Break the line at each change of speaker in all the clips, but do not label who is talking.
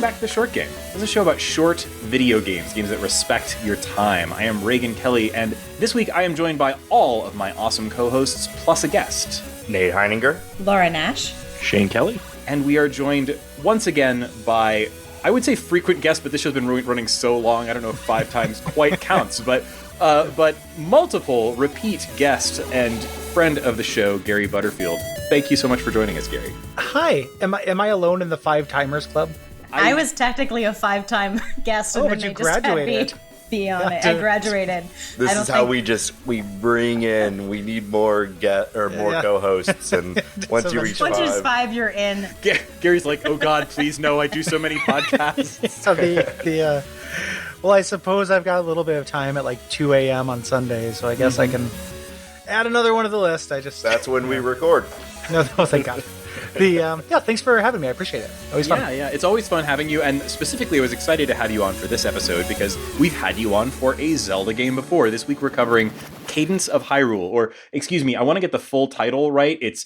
welcome back to The Short Game. This is a show about short video games, games that respect your time. I am Raygan Kelly, and this week I am joined by all of my awesome co-hosts, plus a guest.
Nate Heininger.
Laura Nash.
Shane Kelly.
And we are joined once again by, I would say frequent guest, but this show's been running so long, I don't know if 5 times quite counts, but multiple repeat guest and friend of the show, Gary Butterfield. Thank you so much for joining us, Gary.
Hi. Am I alone in the 5 Timers Club?
I was technically a 5-time guest, and then
but you
they just
graduated.
had me be on it. I graduated.
This is how we bring in. We need more co-hosts, and once you reach
Once
5,
you're 5, you're in.
Gary's like, oh God, please no! I do so many podcasts.
So well, I suppose I've got a little bit of time at like 2 a.m. on Sundays, so I guess I can add another one to the list.
That's when we record.
No, thank God. Thanks for having me. I appreciate it. Always fun.
Yeah, it's always fun having you, and specifically I was excited to have you on for this episode because we've had you on for a Zelda game before. This week we're covering Cadence of Hyrule, or excuse me, I want to get the full title right. It's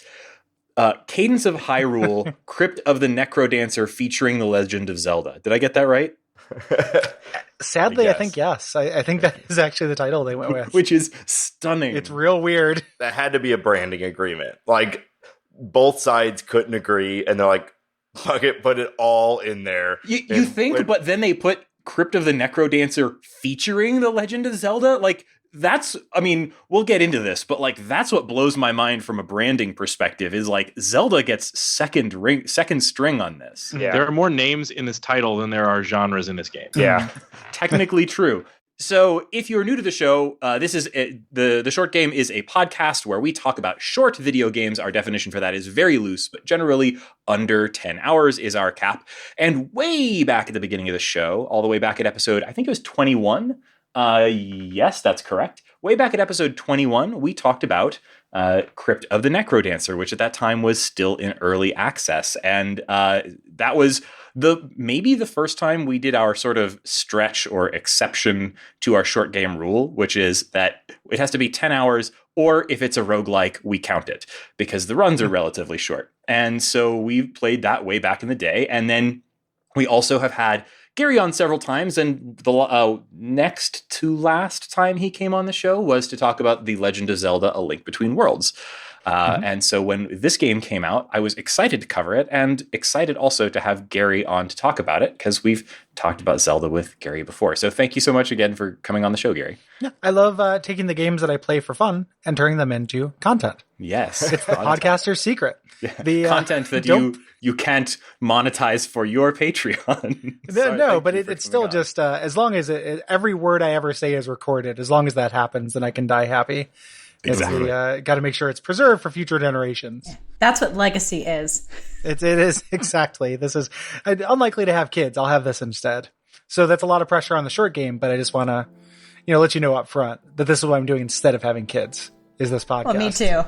Cadence of Hyrule, Crypt of the Necrodancer featuring The Legend of Zelda. Did I get that right?
Sadly, I think yes. I think that is actually the title they went with.
Which is stunning.
It's real weird.
That had to be a branding agreement. Like, both sides couldn't agree, and they're like, fuck it, put it all in there.
You think, but then they put Crypt of the Necrodancer featuring The Legend of Zelda? Like, we'll get into this, but like, that's what blows my mind from a branding perspective is like, Zelda gets second string on this.
Yeah.
There are more names in this title than there are genres in this game.
Yeah.
Technically true. So if you're new to the show, this is the Short Game is a podcast where we talk about short video games. Our definition for that is very loose, but generally under 10 hours is our cap. And way back at the beginning of the show, all the way back at episode, I think it was 21. Yes, that's correct. Way back at episode 21, we talked about Crypt of the Necrodancer, which at that time was still in early access. And that was maybe the first time we did our sort of stretch or exception to our short game rule, which is that it has to be 10 hours, or if it's a roguelike, we count it, because the runs are relatively short. And so we played that way back in the day. And then we also have had Gary on several times, and the next to last time he came on the show was to talk about The Legend of Zelda: A Link Between Worlds. And so when this game came out, I was excited to cover it, and excited also to have Gary on to talk about it, because we've talked about Zelda with Gary before. So thank you so much again for coming on the show, Gary.
Yeah, I love taking the games that I play for fun and turning them into content.
Yes.
It's the podcaster's secret.
Yeah.
The
content that you can't monetize for your Patreon.
But it's still just as long as every word I ever say is recorded, as long as that happens, then I can die happy.
Exactly.
Got to make sure it's preserved for future generations.
Yeah. That's what legacy is.
It is, exactly. This is unlikely to have kids. I'll have this instead. So that's a lot of pressure on the short game, but I just want to, let you know up front that this is what I'm doing instead of having kids, is this podcast.
Well, me too.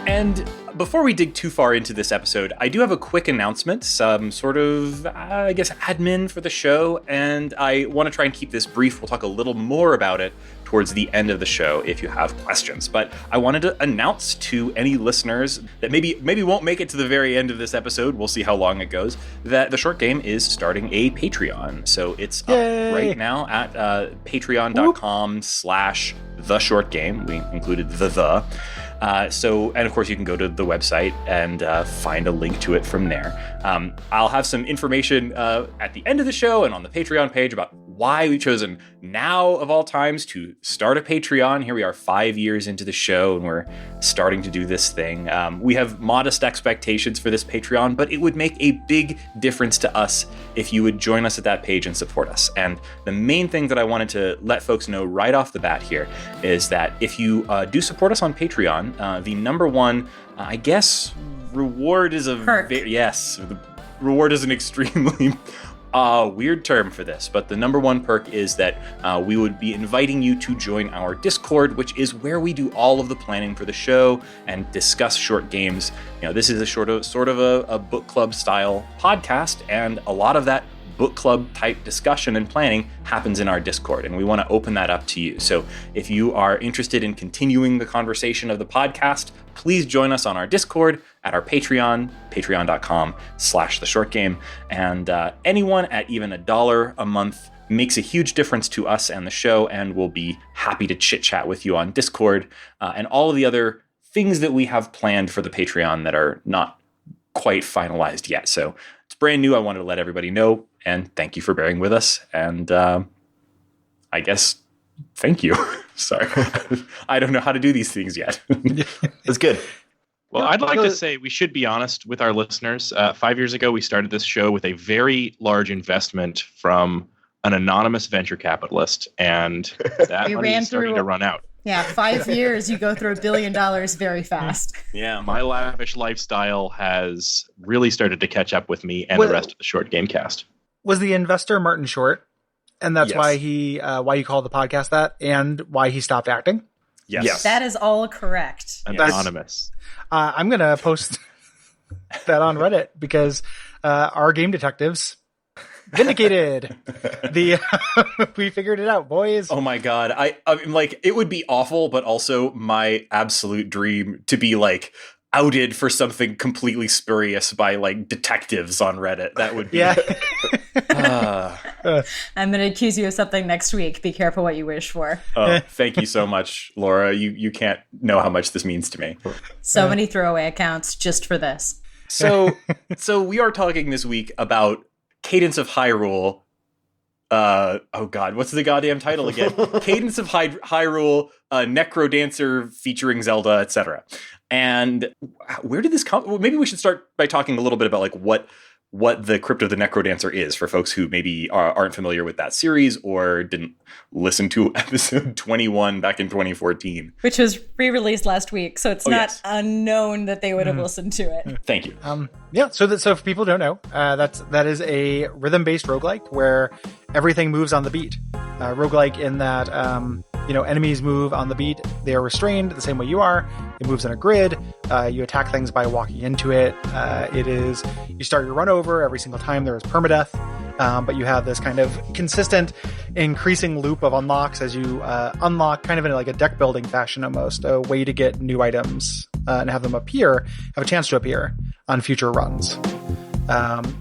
And before we dig too far into this episode, I do have a quick announcement, some sort of, admin for the show, and I want to try and keep this brief. We'll talk a little more about it towards the end of the show if you have questions. But I wanted to announce to any listeners that maybe won't make it to the very end of this episode, we'll see how long it goes, that the Short Game is starting a Patreon. So it's up right now at patreon.com/theshortgame. We included the. And of course you can go to the website and find a link to it from there. I'll have some information at the end of the show and on the Patreon page about why we've chosen now of all times to start a Patreon. Here we are 5 years into the show and we're starting to do this thing. We have modest expectations for this Patreon, but it would make a big difference to us if you would join us at that page and support us. And the main thing that I wanted to let folks know right off the bat here is that if you do support us on Patreon, the number one, reward is
perk.
The reward is an extremely weird term for this, but the number one perk is that we would be inviting you to join our Discord, which is where we do all of the planning for the show and discuss short games. This is a sort of a book club style podcast, and a lot of that book club type discussion and planning happens in our Discord, and we want to open that up to you. So if you are interested in continuing the conversation of the podcast, please join us on our Discord, at our Patreon, patreon.com/theshortgame. And anyone at even $1 a month makes a huge difference to us and the show, and we'll be happy to chit chat with you on Discord and all of the other things that we have planned for the Patreon that are not quite finalized yet. So it's brand new. I wanted to let everybody know, and thank you for bearing with us. And I guess thank you. Sorry. I don't know how to do these things yet.
It's good.
Well, I'd like to say we should be honest with our listeners. 5 years ago, we started this show with a very large investment from an anonymous venture capitalist, and that money is starting to run out.
Yeah, 5 years, you go through $1 billion very fast.
Yeah,
my lavish lifestyle has really started to catch up with me and the rest of the Short Game cast.
Was the investor Martin Short, and that's
Yes.
why you called the podcast that, and why he stopped acting?
Yes.
That is all correct.
Anonymous.
I'm going to post that on Reddit because our game detectives vindicated. We figured it out, boys.
Oh my god. I'm like, it would be awful, but also my absolute dream to be like outed for something completely spurious by like detectives on Reddit. That would be
Yeah.
I'm going to accuse you of something next week. Be careful what you wish for.
Thank you so much, Laura. You can't know how much this means to me.
So many throwaway accounts just for this.
So we are talking this week about Cadence of Hyrule. Oh god, what's the goddamn title again? Cadence of Hyrule, Necrodancer featuring Zelda, etc. And where did this come? Well, maybe we should start by talking a little bit about like what the Crypt of the Necrodancer is for folks who maybe aren't familiar with that series or didn't listen to episode 21 back in 2014.
Which was re-released last week, so it's not unknown that they would have listened to it.
Thank you.
So if people don't know, that is a rhythm-based roguelike where everything moves on the beat. Roguelike in that enemies move on the beat. They are restrained the same way you are. It moves in a grid. You attack things by walking into it. You start your run over every single time there is permadeath. But you have this kind of consistent increasing loop of unlocks as you unlock kind of in like a deck building fashion almost, a way to get new items and have them have a chance to appear on future runs.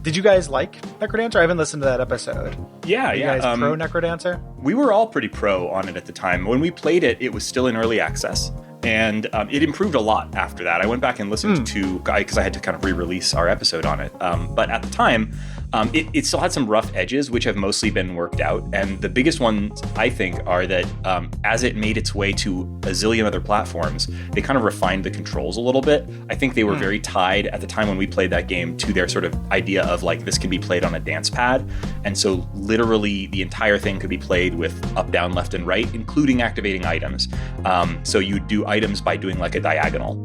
Did you guys like Necrodancer? I haven't listened to that episode.
Yeah,
you guys pro Necrodancer?
We were all pretty pro on it at the time. When we played it, it was still in early access. And it improved a lot after that. I went back and listened to, because I had to kind of re-release our episode on it. But at the time, it still had some rough edges, which have mostly been worked out. And the biggest ones, I think, are that as it made its way to a zillion other platforms, they kind of refined the controls a little bit. I think they were very tied at the time when we played that game to their sort of idea of like, this can be played on a dance pad. And so literally the entire thing could be played with up, down, left, and right, including activating items. So you do items by doing like a diagonal,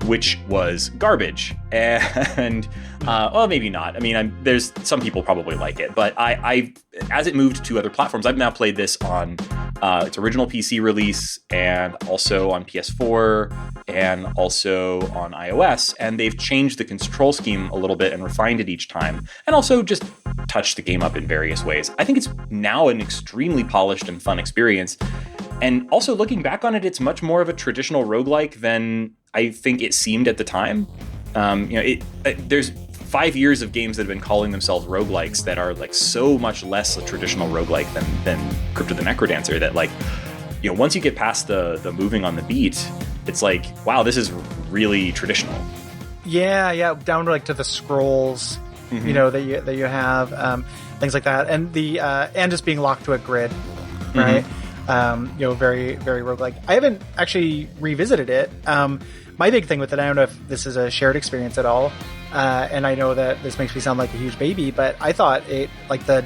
which was garbage. And well, maybe not. I mean, there's some people probably like it, but I as it moved to other platforms, I've now played this on its original PC release and also on PS4 and also on iOS, and they've changed the control scheme a little bit and refined it each time, and also just touched the game up in various ways. I think it's now an extremely polished and fun experience. And also looking back on it, it's much more of a traditional roguelike than I think it seemed at the time. There's 5 years of games that have been calling themselves roguelikes that are like so much less a traditional roguelike than Crypt of the Necrodancer that like, once you get past the moving on the beat, it's like, wow, this is really traditional.
Yeah, down to like to the scrolls, that you have, things like that, and and just being locked to a grid, right? Very, very roguelike. I haven't actually revisited it, My big thing with it, I don't know if this is a shared experience at all, and I know that this makes me sound like a huge baby, but I thought the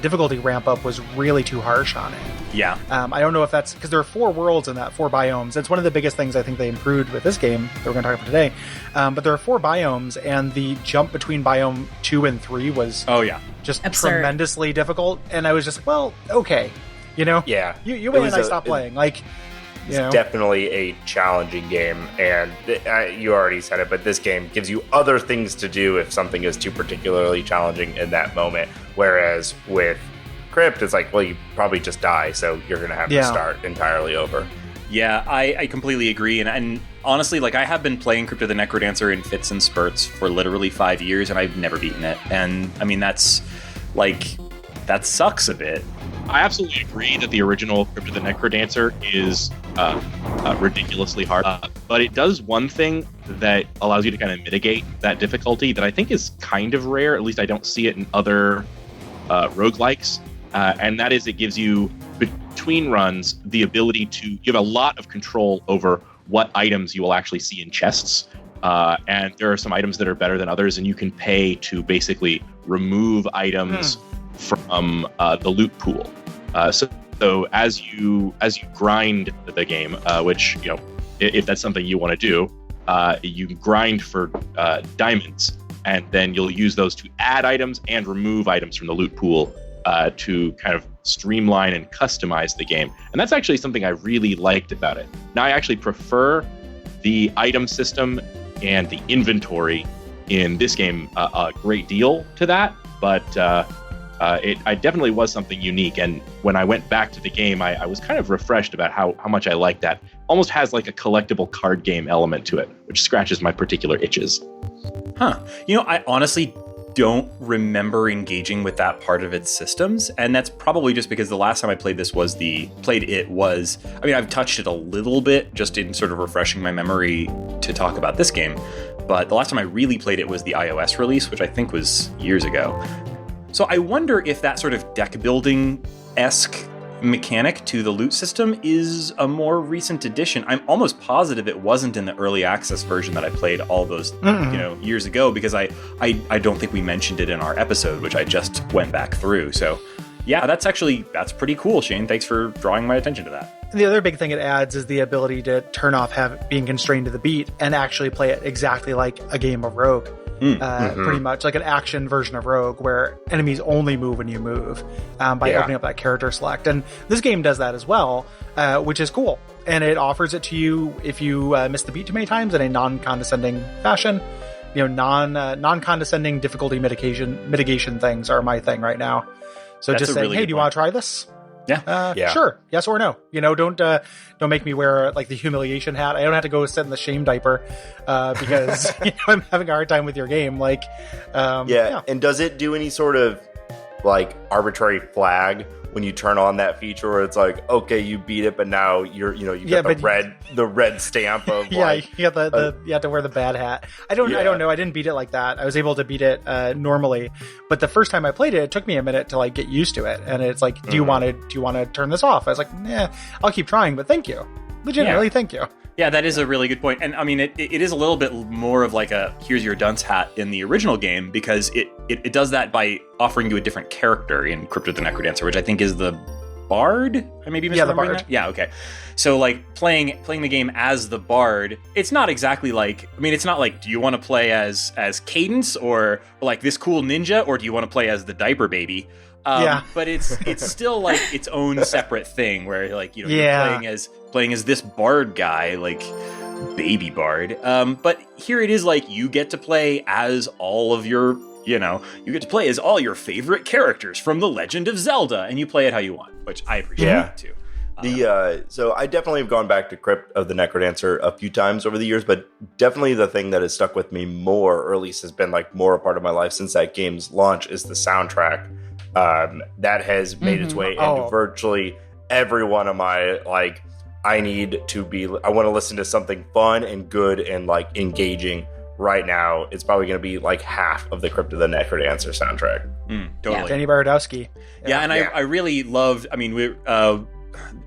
difficulty ramp up was really too harsh on it.
Yeah.
I don't know if that's because there are 4 worlds in that, 4 biomes. It's one of the biggest things I think they improved with this game that we're going to talk about today. But there are 4 biomes, and the jump between biome 2 and 3 was just
absurd.
Tremendously difficult. And I was just like, well, okay,
Yeah,
you wait and I stop playing.
It's definitely a challenging game, and you already said it, but this game gives you other things to do if something is too particularly challenging in that moment. Whereas with Crypt, it's like, well, you probably just die, so you're going to have to start entirely over.
Yeah, I completely agree. And honestly, I have been playing Crypt of the Necrodancer in fits and spurts for literally 5 years, and I've never beaten it. And I mean, that sucks a bit.
I absolutely agree that the original Crypt of the Necrodancer is ridiculously hard, but it does one thing that allows you to kind of mitigate that difficulty that I think is kind of rare. At least I don't see it in other roguelikes, and that is it gives you, between runs, the ability to give a lot of control over what items you will actually see in chests. And there are some items that are better than others, and you can pay to basically remove items from the loot pool. So as you grind the game, which if that's something you want to do, you grind for diamonds, and then you'll use those to add items and remove items from the loot pool to kind of streamline and customize the game. And that's actually something I really liked about it. Now I actually prefer the item system and the inventory in this game a great deal to that, but it definitely was something unique. And when I went back to the game, I was kind of refreshed about how much I liked that. Almost has like a collectible card game element to it, which scratches my particular itches.
Huh. I honestly don't remember engaging with that part of its systems, and that's probably just because the last time I played I've touched it a little bit just in sort of refreshing my memory to talk about this game, but the last time I really played it was the iOS release, which I think was years ago. So I wonder if that sort of deck building-esque mechanic to the loot system is a more recent addition. I'm almost positive it wasn't in the early access version that I played all those years ago, because I don't think we mentioned it in our episode, which I just went back through. So yeah, that's pretty cool, Shane. Thanks for drawing my attention to that.
The other big thing it adds is the ability to turn off being constrained to the beat and actually play it exactly like a game of Rogue. Pretty much like an action version of Rogue, where enemies only move when you move by opening up that character select. And this game does that as well, which is cool. And it offers it to you if you miss the beat too many times in a non-condescending fashion. Non-condescending difficulty mitigation things are my thing right now. So that's just saying, hey, do you want to try this?
Yeah.
Sure. Yes or no. Don't make me wear like the humiliation hat. I don't have to go sit in the shame diaper because I'm having a hard time with your game. And does it do any sort of like arbitrary flag when you turn on that feature where it's like, okay, you beat it, but now you got the red stamp of you have to wear the bad hat. I don't know. I didn't beat it like that. I was able to beat it normally, but the first time I played it took me a minute to like get used to it. And it's like, do you want to turn this off? I was like, nah, I'll keep trying, but thank you. Legitimately, thank you.
Yeah, that is a really good point. And I mean, it is a little bit more of like a here's your dunce hat in the original game, because it does that by offering you a different character in Crypt of the Necrodancer, which I think is the Bard. I may be misremembering
the Bard.
that. Yeah, okay. So like playing the game as the Bard, it's not exactly like, I mean, it's not like, do you want to play as Cadence or like this cool ninja, or do you want to play as the diaper baby? But it's still like its own separate thing where like you're playing as this bard guy, like baby bard. But here it is like you get to play as all of your you get to play as all your favorite characters from The Legend of Zelda, and you play it how you want, which I appreciate too.
So I definitely have gone back to Crypt of the Necrodancer a few times over the years, but definitely the thing that has stuck with me more, or at least has been like more a part of my life since that game's launch, is the soundtrack. That has made its way into virtually every one of my, like, I want to listen to something fun and good and like engaging right now. It's probably going to be like half of the Crypt of the Necrodancer soundtrack.
Totally.
Danny Baradowski.
I really loved, I mean,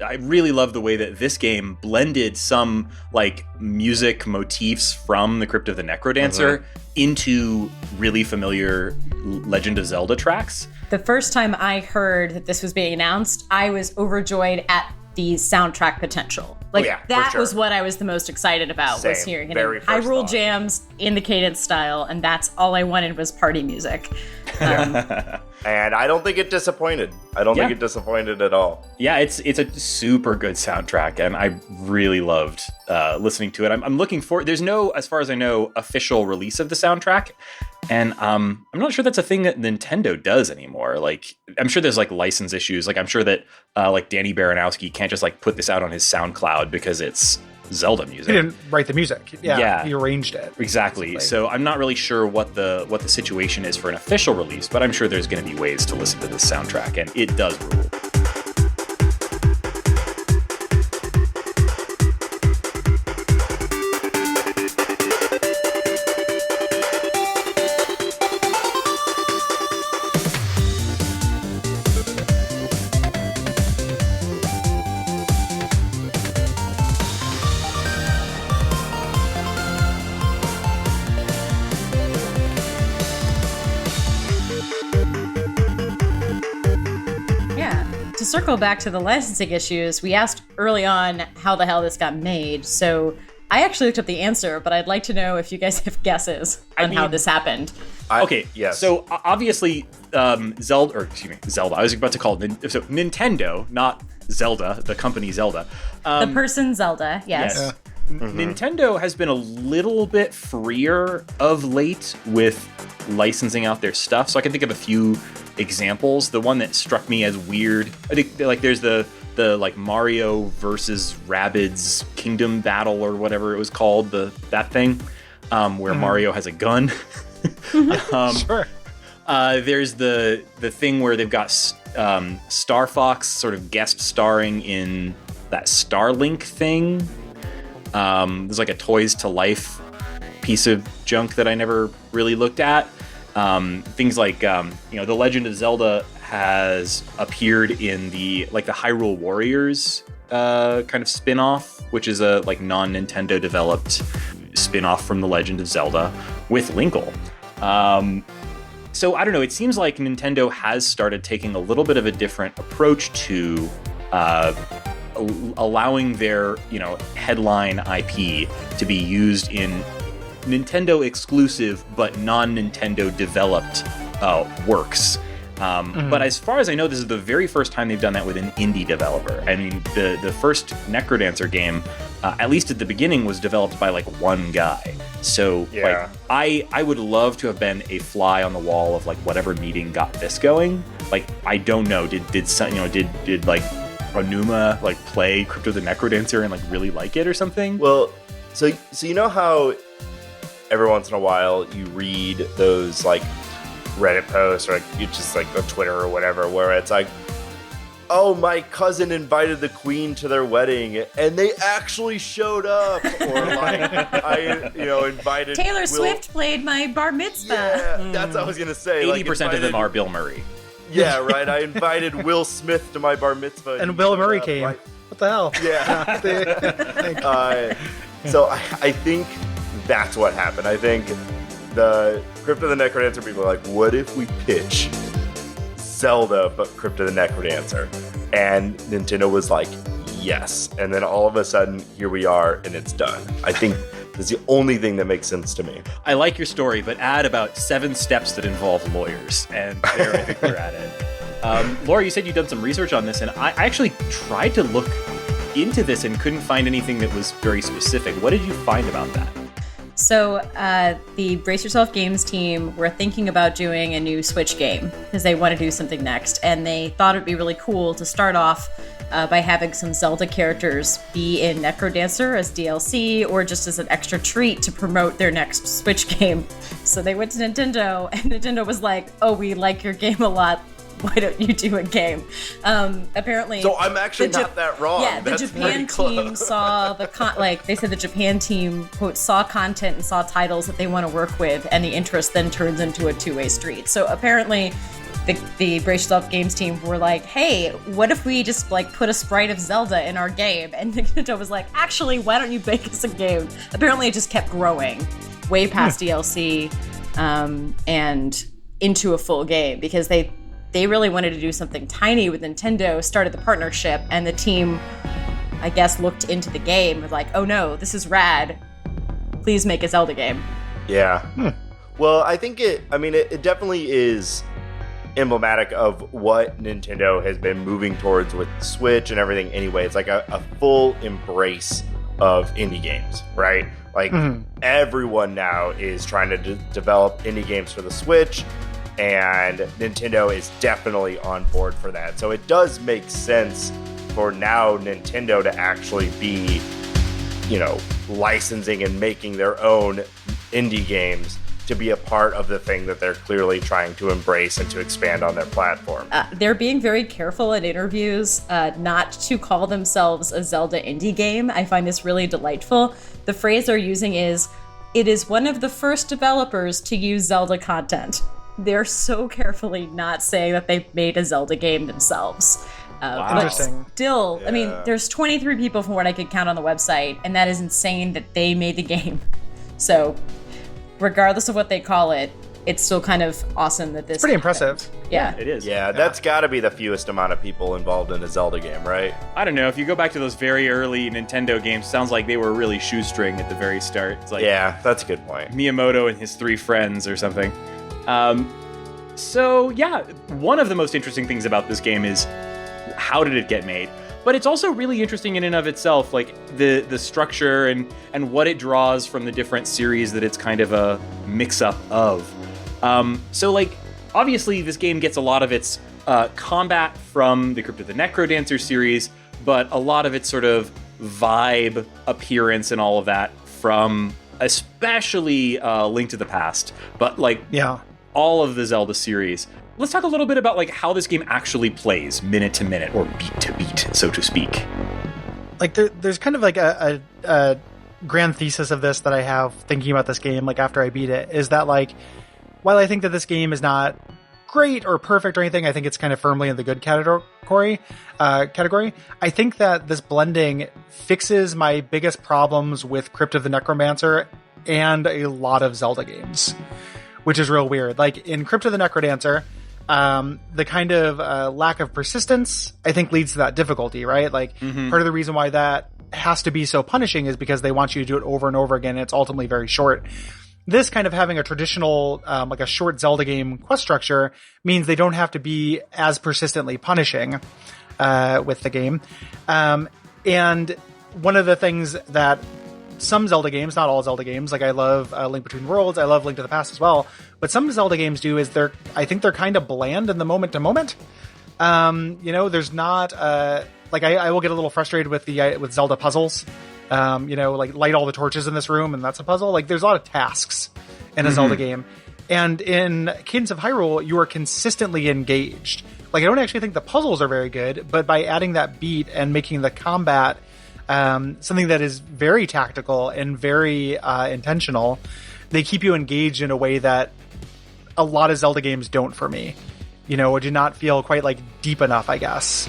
I really love the way that this game blended some like music motifs from the Crypt of the Necrodancer into really familiar Legend of Zelda tracks.
The first time I heard that this was being announced, I was overjoyed at the soundtrack potential. Like, that was what I was the most excited about, was hearing Hyrule jams in the Cadence style, and that's all I wanted was party music.
And I don't think it disappointed. I don't think it disappointed at all.
Yeah, it's a super good soundtrack, and I really loved listening to it. I'm looking for. There's no, as far as I know, official release of the soundtrack, and I'm not sure that's a thing that Nintendo does anymore. Like, I'm sure there's like license issues. Like, I'm sure that like Danny Baranowski can't just like put this out on his SoundCloud because it's Zelda music.
He didn't write the music. Yeah, he arranged it.
Exactly. So I'm not really sure what the situation is for an official release, but I'm sure there's going to be ways to listen to this soundtrack, and it does rule.
To circle back to the licensing issues, we asked early on how the hell this got made. So I actually looked up the answer, but I'd like to know if you guys have guesses on how this happened.
Yes.
So obviously, Zelda. I was about to call it Nintendo, not Zelda, the company Zelda.
The person Zelda, yes.
Yeah. Nintendo has been a little bit freer of late with licensing out their stuff. So I can think of a few examples. The one that struck me as weird, I think, like, there's the like Mario versus Rabbids Kingdom Battle or whatever it was called, that thing where Mario has a gun.
Sure.
There's the thing where they've got Star Fox sort of guest starring in that Starlink thing. There's like a Toys to Life piece of junk that I never really looked at. Things like, The Legend of Zelda has appeared in the Hyrule Warriors kind of spin-off, which is a like non-Nintendo developed spin-off from The Legend of Zelda with Linkle. So I don't know, it seems like Nintendo has started taking a little bit of a different approach to allowing their, headline IP to be used in Nintendo exclusive but non-Nintendo developed works. But as far as I know, this is the very first time they've done that with an indie developer. I mean, the first Necrodancer game, at least at the beginning, was developed by like one guy. So I would love to have been a fly on the wall of like whatever meeting got this going. Like, I don't know, did like Onuma like play Crypt of the Necrodancer and like really like it or something?
Well, so you know how every once in a while you read those like Reddit posts or like you just like on Twitter or whatever where it's like, oh, my cousin invited the queen to their wedding and they actually showed up, or like I invited
Taylor Swift played my bar mitzvah.
Yeah, that's what I was gonna say.
80% of them are Bill Murray.
Yeah, right. I invited Will Smith to my bar mitzvah.
And Bill Murray came.
Right?
What the hell?
Yeah. So I think that's what happened. I think the Crypt of the Necrodancer people are like, what if we pitch Zelda but Crypt of the Necrodancer? And Nintendo was like, yes. And then all of a sudden, here we are, and it's done. I think that's the only thing that makes sense to me.
I like your story, but add about 7 steps that involve lawyers, and there I think we're at it. Laura, you said you'd done some research on this, and I actually tried to look into this and couldn't find anything that was very specific. What did you find about that?
So the Brace Yourself Games team were thinking about doing a new Switch game because they want to do something next, and they thought it'd be really cool to start off by having some Zelda characters be in Necrodancer as DLC or just as an extra treat to promote their next Switch game. So they went to Nintendo, and Nintendo was like, oh, we like your game a lot. Why don't you do a game? Apparently,
so I'm actually not that wrong.
Yeah, the Japan team saw they said the Japan team quote saw content and saw titles that they want to work with, and the interest then turns into a two-way street. So apparently, the Brace Yourself Games team were like, hey, what if we just like put a sprite of Zelda in our game? And Nintendo was like, actually, why don't you make us a game? Apparently it just kept growing way past DLC and into a full game because they really wanted to do something tiny with Nintendo, started the partnership, and the team, I guess, looked into the game and was like, oh no, this is rad. Please make a Zelda game.
Yeah. Well, I think it definitely is emblematic of what Nintendo has been moving towards with the Switch and everything anyway. It's like a full embrace of indie games, right? Like everyone now is trying to develop indie games for the Switch, and Nintendo is definitely on board for that. So it does make sense for now Nintendo to actually be, licensing and making their own indie games to be a part of the thing that they're clearly trying to embrace and to expand on their platform.
They're being very careful in interviews not to call themselves a Zelda indie game. I find this really delightful. The phrase they're using is, it is one of the first developers to use Zelda content. They're so carefully not saying that they've made a Zelda game themselves.
Wow.
But still, yeah. I mean, there's 23 people from what I could count on the website, and that is insane that they made the game. So regardless of what they call it, it's still kind of awesome that this
pretty impressive.
Yeah,
it is.
Yeah, that's got to be the fewest amount of people involved in a Zelda game, right?
I don't know. If you go back to those very early Nintendo games, sounds like they were really shoestring at the very start. It's like,
yeah, that's a good point.
Miyamoto and his 3 friends or something. So yeah, one of the most interesting things about this game is how did it get made? But it's also really interesting in and of itself, like the structure and what it draws from the different series that it's kind of a mix-up of. So like, obviously this game gets a lot of its combat from the Crypt of the Necrodancer series, but a lot of its sort of vibe, appearance, and all of that from especially Link to the Past, but like all of the Zelda series. Let's talk a little bit about like how this game actually plays minute to minute or beat to beat, so to speak.
Like there's kind of like a grand thesis of this that I have thinking about this game, like after I beat it, is that like, while I think that this game is not great or perfect or anything, I think it's kind of firmly in the good category. I think that this blending fixes my biggest problems with Crypt of the Necromancer and a lot of Zelda games, which is real weird. Like in Crypt of the Necrodancer, the kind of lack of persistence, I think, leads to that difficulty, right? Like part of the reason why that has to be so punishing is because they want you to do it over and over again, and it's ultimately very short. This kind of having a traditional, like a short Zelda game quest structure means they don't have to be as persistently punishing with the game. And one of the things that some Zelda games, not all Zelda games, like I love Link Between Worlds, I love Link to the Past as well, but some Zelda games do is I think they're kind of bland in the moment to moment. There's not, like I will get a little frustrated with with Zelda puzzles. Like light all the torches in this room and that's a puzzle. Like there's a lot of tasks in a Zelda game. And in Cadence of Hyrule, you are consistently engaged. Like I don't actually think the puzzles are very good, but by adding that beat and making the combat something that is very tactical and very intentional, they keep you engaged in a way that a lot of Zelda games don't for me. Or do not feel quite like deep enough, I guess.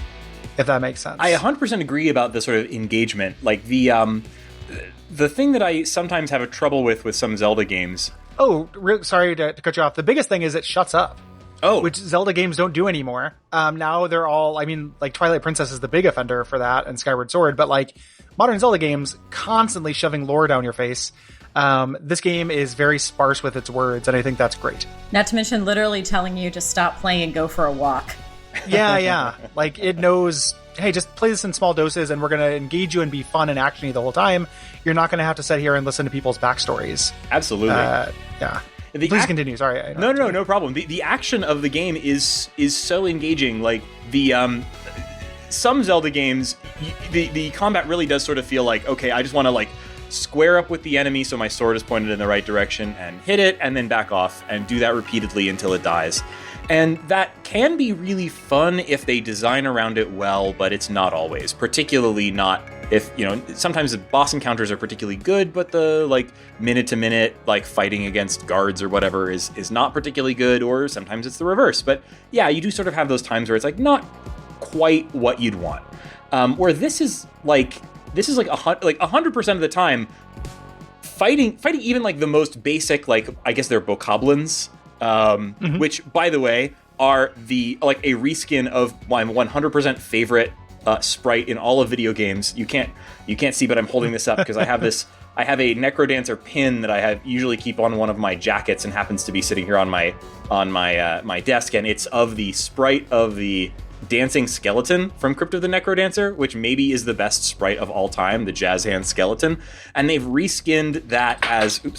If that makes sense.
I 100% agree about the sort of engagement. Like the thing that I sometimes have a trouble with some Zelda games.
Oh, sorry to cut you off. The biggest thing is it shuts up.
Oh.
Which Zelda games don't do anymore. Now they're all, like Twilight Princess is the big offender for that and Skyward Sword, but like modern Zelda games constantly shoving lore down your face. This game is very sparse with its words, and I think that's great.
Not to mention literally telling you to stop playing and go for a walk.
Yeah. Like it knows, hey, just play this in small doses and we're going to engage you and be fun and actiony the whole time. You're not going to have to sit here and listen to people's backstories.
Absolutely.
Yeah. Please continue. Sorry.
No problem. The action of the game is so engaging. Like some Zelda games, the combat really does sort of feel like, okay, I just want to like square up with the enemy so my sword is pointed in the right direction and hit it and then back off and do that repeatedly until it dies. And that can be really fun if they design around it well, but it's not always, particularly not if sometimes the boss encounters are particularly good, but the like minute to minute like fighting against guards or whatever is not particularly good, or sometimes it's the reverse. But yeah, you do sort of have those times where it's like not quite what you'd want. Where this is like 100% of the time, fighting even like the most basic, like I guess they're bokoblins, which by the way are a reskin of my 100% favorite sprite in all of video games. You can't see, but I'm holding this up because I have a Necrodancer pin that I usually keep on one of my jackets and happens to be sitting here on my desk, and it's of the sprite of the dancing skeleton from Crypt of the Necrodancer, which maybe is the best sprite of all time, the jazz hand skeleton. And they've reskinned that as the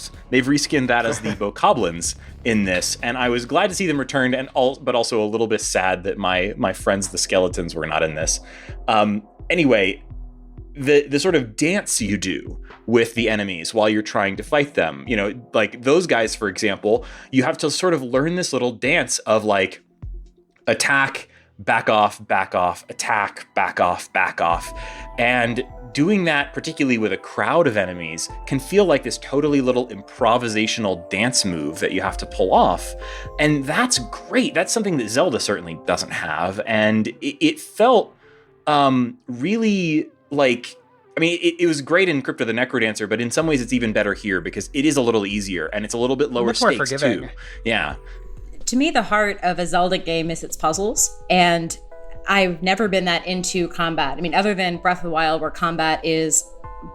bokoblins in this, and I was glad to see them returned, but also a little bit sad that my friends the skeletons were not in this. Anyway, the sort of dance you do with the enemies while you're trying to fight them, like those guys, for example, you have to sort of learn this little dance of like attack, back off, attack, back off. And doing that, particularly with a crowd of enemies, can feel like this totally little improvisational dance move that you have to pull off. And that's great. That's something that Zelda certainly doesn't have. And it felt really like, I mean, it was great in Crypt of the Necrodancer, but in some ways it's even better here because it is a little easier and it's a little bit lower stakes too. Yeah.
To me, the heart of a Zelda game is its puzzles, and I've never been that into combat. I mean, other than Breath of the Wild, where combat is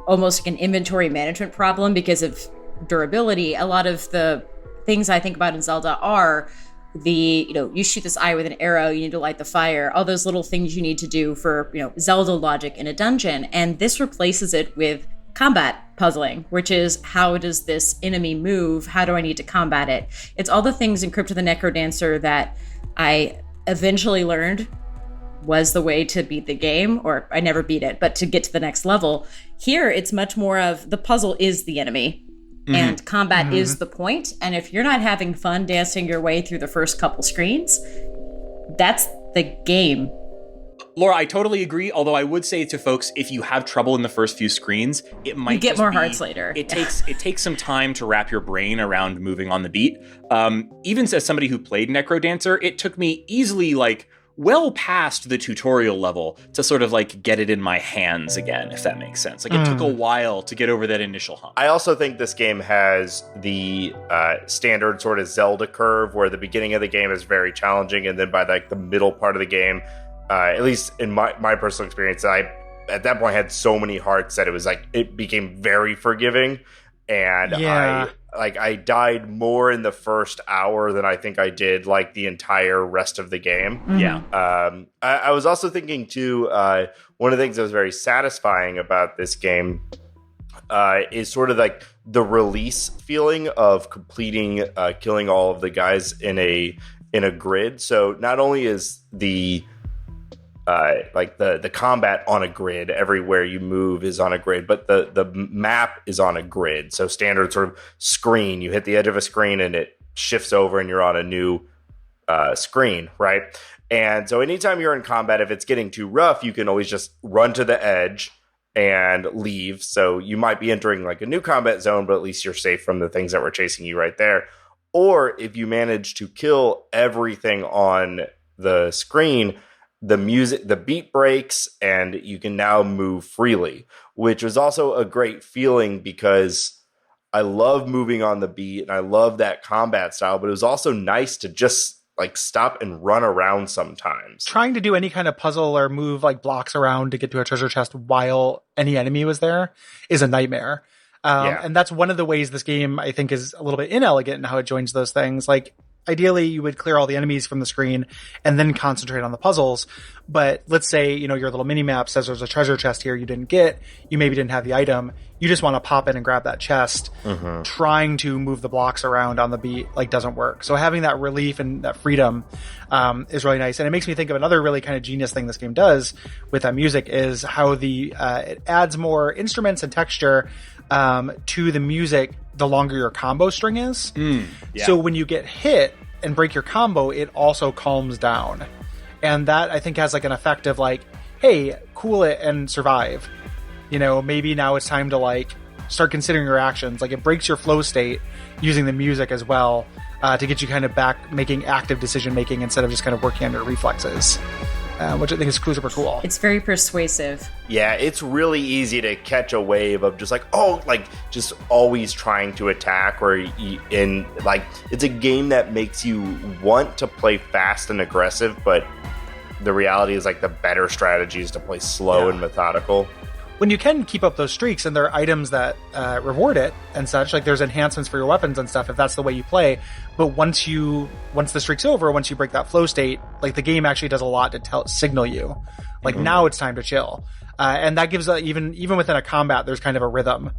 almost like an inventory management problem because of durability, a lot of the things I think about in Zelda are you shoot this eye with an arrow, you need to light the fire, all those little things you need to do for, Zelda logic in a dungeon. And this replaces it with combat puzzling, which is how does this enemy move? How do I need to combat it? It's all the things in Crypt of the Necrodancer that I eventually learned was the way to beat the game, or I never beat it, but to get to the next level. Here, it's much more of the puzzle is the enemy. And combat is the point. And if you're not having fun dancing your way through the first couple screens, that's the game.
Laura, I totally agree. Although I would say to folks, if you have trouble in the first few screens, it might
you get more hearts later.
It takes some time to wrap your brain around moving on the beat. Even as somebody who played Necrodancer, it took me easily well past the tutorial level to sort of get it in my hands again, if that makes sense. It took a while to get over that initial hump.
I also think this game has the standard sort of Zelda curve where the beginning of the game is very challenging, and then by the middle part of the game, at least in my personal experience, I at that point had so many hearts that it became very forgiving, and I died more in the first hour than I think I did the entire rest of the game.
Yeah.
I was also thinking too, one of the things that was very satisfying about this game is sort of the release feeling of completing, killing all of the guys in a grid. So not only is the combat on a grid, everywhere you move is on a grid, but the map is on a grid. So standard sort of screen, you hit the edge of a screen and it shifts over and you're on a new screen, right? And so anytime you're in combat, if it's getting too rough, you can always just run to the edge and leave. So you might be entering a new combat zone, but at least you're safe from the things that were chasing you right there. Or if you manage to kill everything on the screen, the beat breaks and you can now move freely, which was also a great feeling because I love moving on the beat and I love that combat style, but it was also nice to just stop and run around sometimes.
Trying to do any kind of puzzle or move blocks around to get to a treasure chest while any enemy was there is a nightmare. And that's one of the ways this game, I think, is a little bit inelegant in how it joins those things. Ideally, you would clear all the enemies from the screen and then concentrate on the puzzles. But let's say, your little mini map says there's a treasure chest here you didn't get. You maybe didn't have the item. You just want to pop in and grab that chest. Trying to move the blocks around on the beat doesn't work. So having that relief and that freedom is really nice. And it makes me think of another really kind of genius thing this game does with that music is how it adds more instruments and texture to the music the longer your combo string is. So when you get hit and break your combo, it also calms down. And that, I think, has an effect of hey, cool it and survive. maybe now it's time to like start considering your actions. Like it breaks your flow state using the music as well to get you kind of back making active decision making instead of just kind of working on your reflexes, which I think is super cool.
It's very persuasive.
Yeah, it's really easy to catch a wave of just just always trying to attack, it's a game that makes you want to play fast and aggressive, but the reality is like the better strategy is to play slow and methodical.
When you can keep up those streaks, and there are items that reward it and such, like there's enhancements for your weapons and stuff if that's the way you play. But once the streak's over, once you break that flow state, like the game actually does a lot to signal you, like now it's time to chill, and that gives even within a combat, there's kind of a rhythm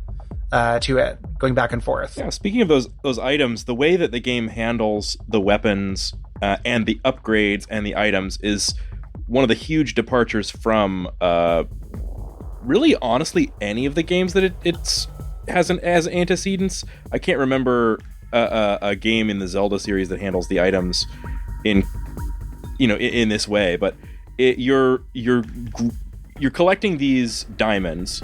to it, going back and forth.
Yeah. Speaking of those items, the way that the game handles the weapons and the upgrades and the items is one of the huge departures from. Really, honestly, any of the games that it has as antecedents. I can't remember a game in the Zelda series that handles the items in this way. But you're collecting these diamonds,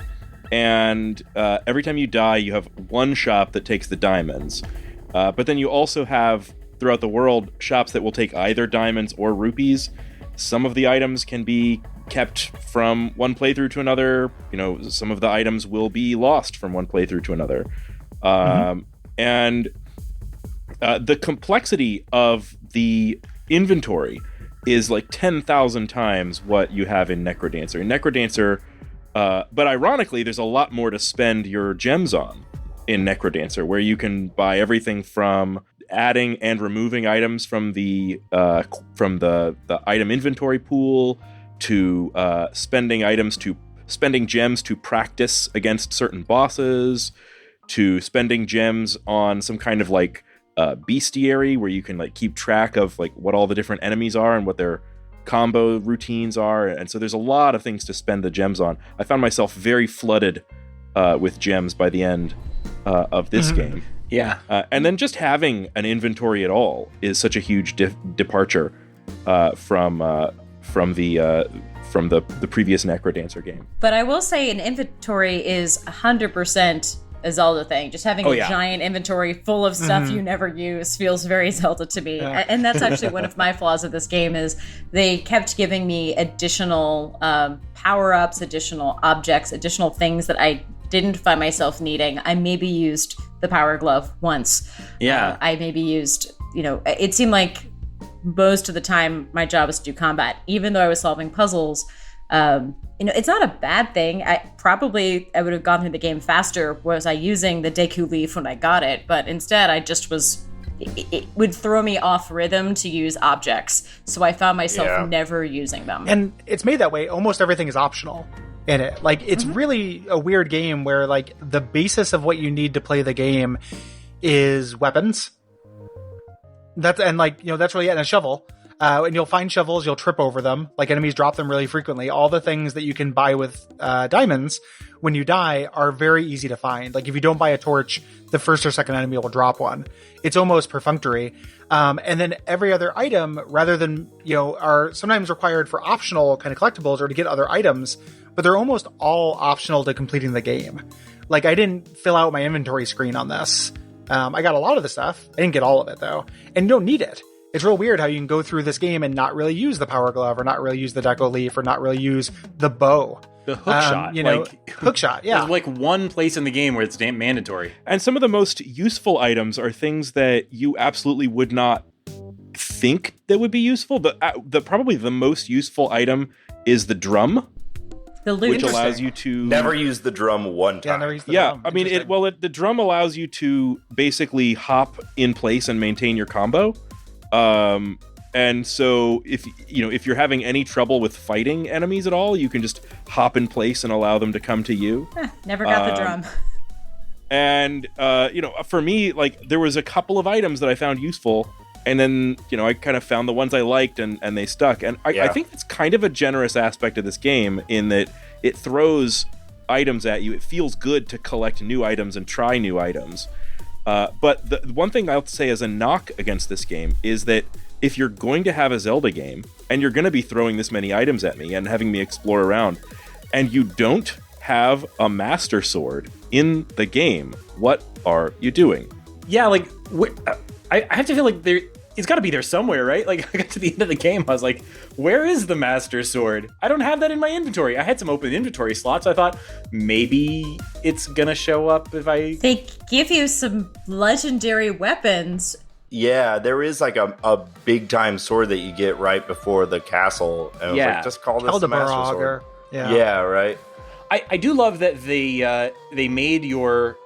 and every time you die, you have one shop that takes the diamonds. But then you also have throughout the world shops that will take either diamonds or rupees. Some of the items can be kept from one playthrough to another. Some of the items will be lost from one playthrough to another. And the complexity of the inventory is like 10,000 times what you have in Necrodancer. In Necrodancer, but ironically, there's a lot more to spend your gems on in Necrodancer, where you can buy everything from adding and removing items from the item inventory pool, to spending gems to practice against certain bosses, to spending gems on some kind of like bestiary where you can like keep track of like what all the different enemies are and what their combo routines are. And so there's a lot of things to spend the gems on. I found myself very flooded with gems by the end of this game.
Yeah.
And then just having an inventory at all is such a huge departure from the previous Necrodancer game.
But I will say an inventory is 100% a Zelda thing. Just having a giant inventory full of stuff you never use feels very Zelda to me. Yeah. And that's actually one of my flaws of this game is they kept giving me additional power-ups, additional objects, additional things that I didn't find myself needing. I maybe used the power glove once.
Yeah.
I maybe used, it seemed like most of the time my job was to do combat, even though I was solving puzzles. It's not a bad thing. I would have gone through the game faster was I using the Deku Leaf when I got it, but instead I just it would throw me off rhythm to use objects, so I found myself never using them.
And it's made that way. Almost everything is optional in it. Like, it's really a weird game where like the basis of what you need to play the game is weapons. That's really it, and a shovel. And you'll find shovels, you'll trip over them. Like, enemies drop them really frequently. All the things that you can buy with diamonds when you die are very easy to find. Like, if you don't buy a torch, the first or second enemy will drop one. It's almost perfunctory. And then every other item, rather than, are sometimes required for optional kind of collectibles or to get other items, but they're almost all optional to completing the game. Like, I didn't fill out my inventory screen on this. I got a lot of the stuff. I didn't get all of it, though. And you don't need it. It's real weird how you can go through this game and not really use the power glove, or not really use the Deku Leaf, or not really use the bow.
The hook shot.
Hook shot, yeah.
There's like one place in the game where it's damn mandatory.
And some of the most useful items are things that you absolutely would not think that would be useful. Probably the most useful item is the drum. Which allows you to
never use the drum one time.
Yeah, never use the drum.
I mean, the drum allows you to basically hop in place and maintain your combo. And so if you're having any trouble with fighting enemies at all, you can just hop in place and allow them to come to you.
Never got the drum.
And for me, like, there was a couple of items that I found useful. And then, I kind of found the ones I liked and they stuck. And I think it's kind of a generous aspect of this game in that it throws items at you. It feels good to collect new items and try new items. But the one thing I'll say as a knock against this game is that if you're going to have a Zelda game and you're going to be throwing this many items at me and having me explore around, and you don't have a Master Sword in the game. What are you doing?
Yeah, like, I have to feel like it's got to be there somewhere, right? Like, I got to the end of the game, I was like, where is the Master Sword? I don't have that in my inventory. I had some open inventory slots. I thought maybe it's going to show up if I...
They give you some legendary weapons.
Yeah, there is like a big time sword that you get right before the castle. And I was like, just call this the Master Sword. Yeah, right.
I do love that they made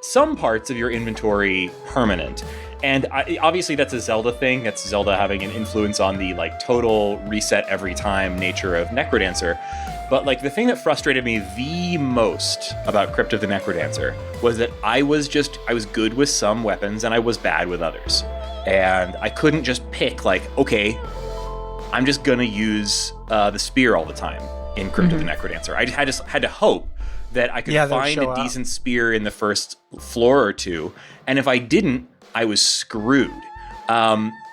some parts of your inventory permanent. And obviously that's a Zelda thing. That's Zelda having an influence on the like total reset every time nature of Necrodancer. But like the thing that frustrated me the most about Crypt of the Necrodancer was that I was good with some weapons and I was bad with others. And I couldn't just pick like, okay, I'm just gonna use the spear all the time in Crypt of the Necrodancer. I just had to hope that I could find a decent spear in the first floor or two. And if I didn't, I was screwed.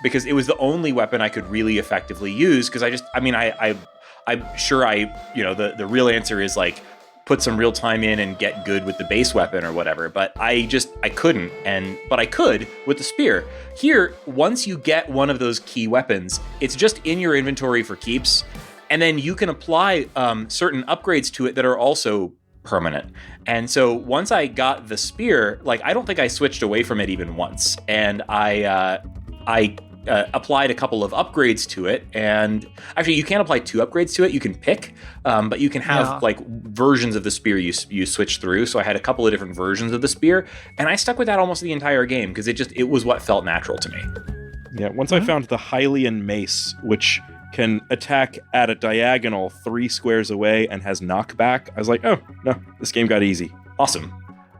Because it was the only weapon I could really effectively use. Because I'm sure the real answer is like put some real time in and get good with the base weapon or whatever. But I couldn't. But I could with the spear. Here, once you get one of those key weapons, it's just in your inventory for keeps. And then you can apply certain upgrades to it that are also permanent. And so once I got the spear, like I don't think I switched away from it even once. And I applied a couple of upgrades to it. And actually, you can't apply 2 upgrades to it. You can pick, but you can have like versions of the spear you switch through. So I had a couple of different versions of the spear, and I stuck with that almost the entire game because it was what felt natural to me.
Yeah. Once I found the Hylian mace, which can attack at a diagonal 3 squares away and has knockback, I was like, oh, no, this game got easy.
Awesome.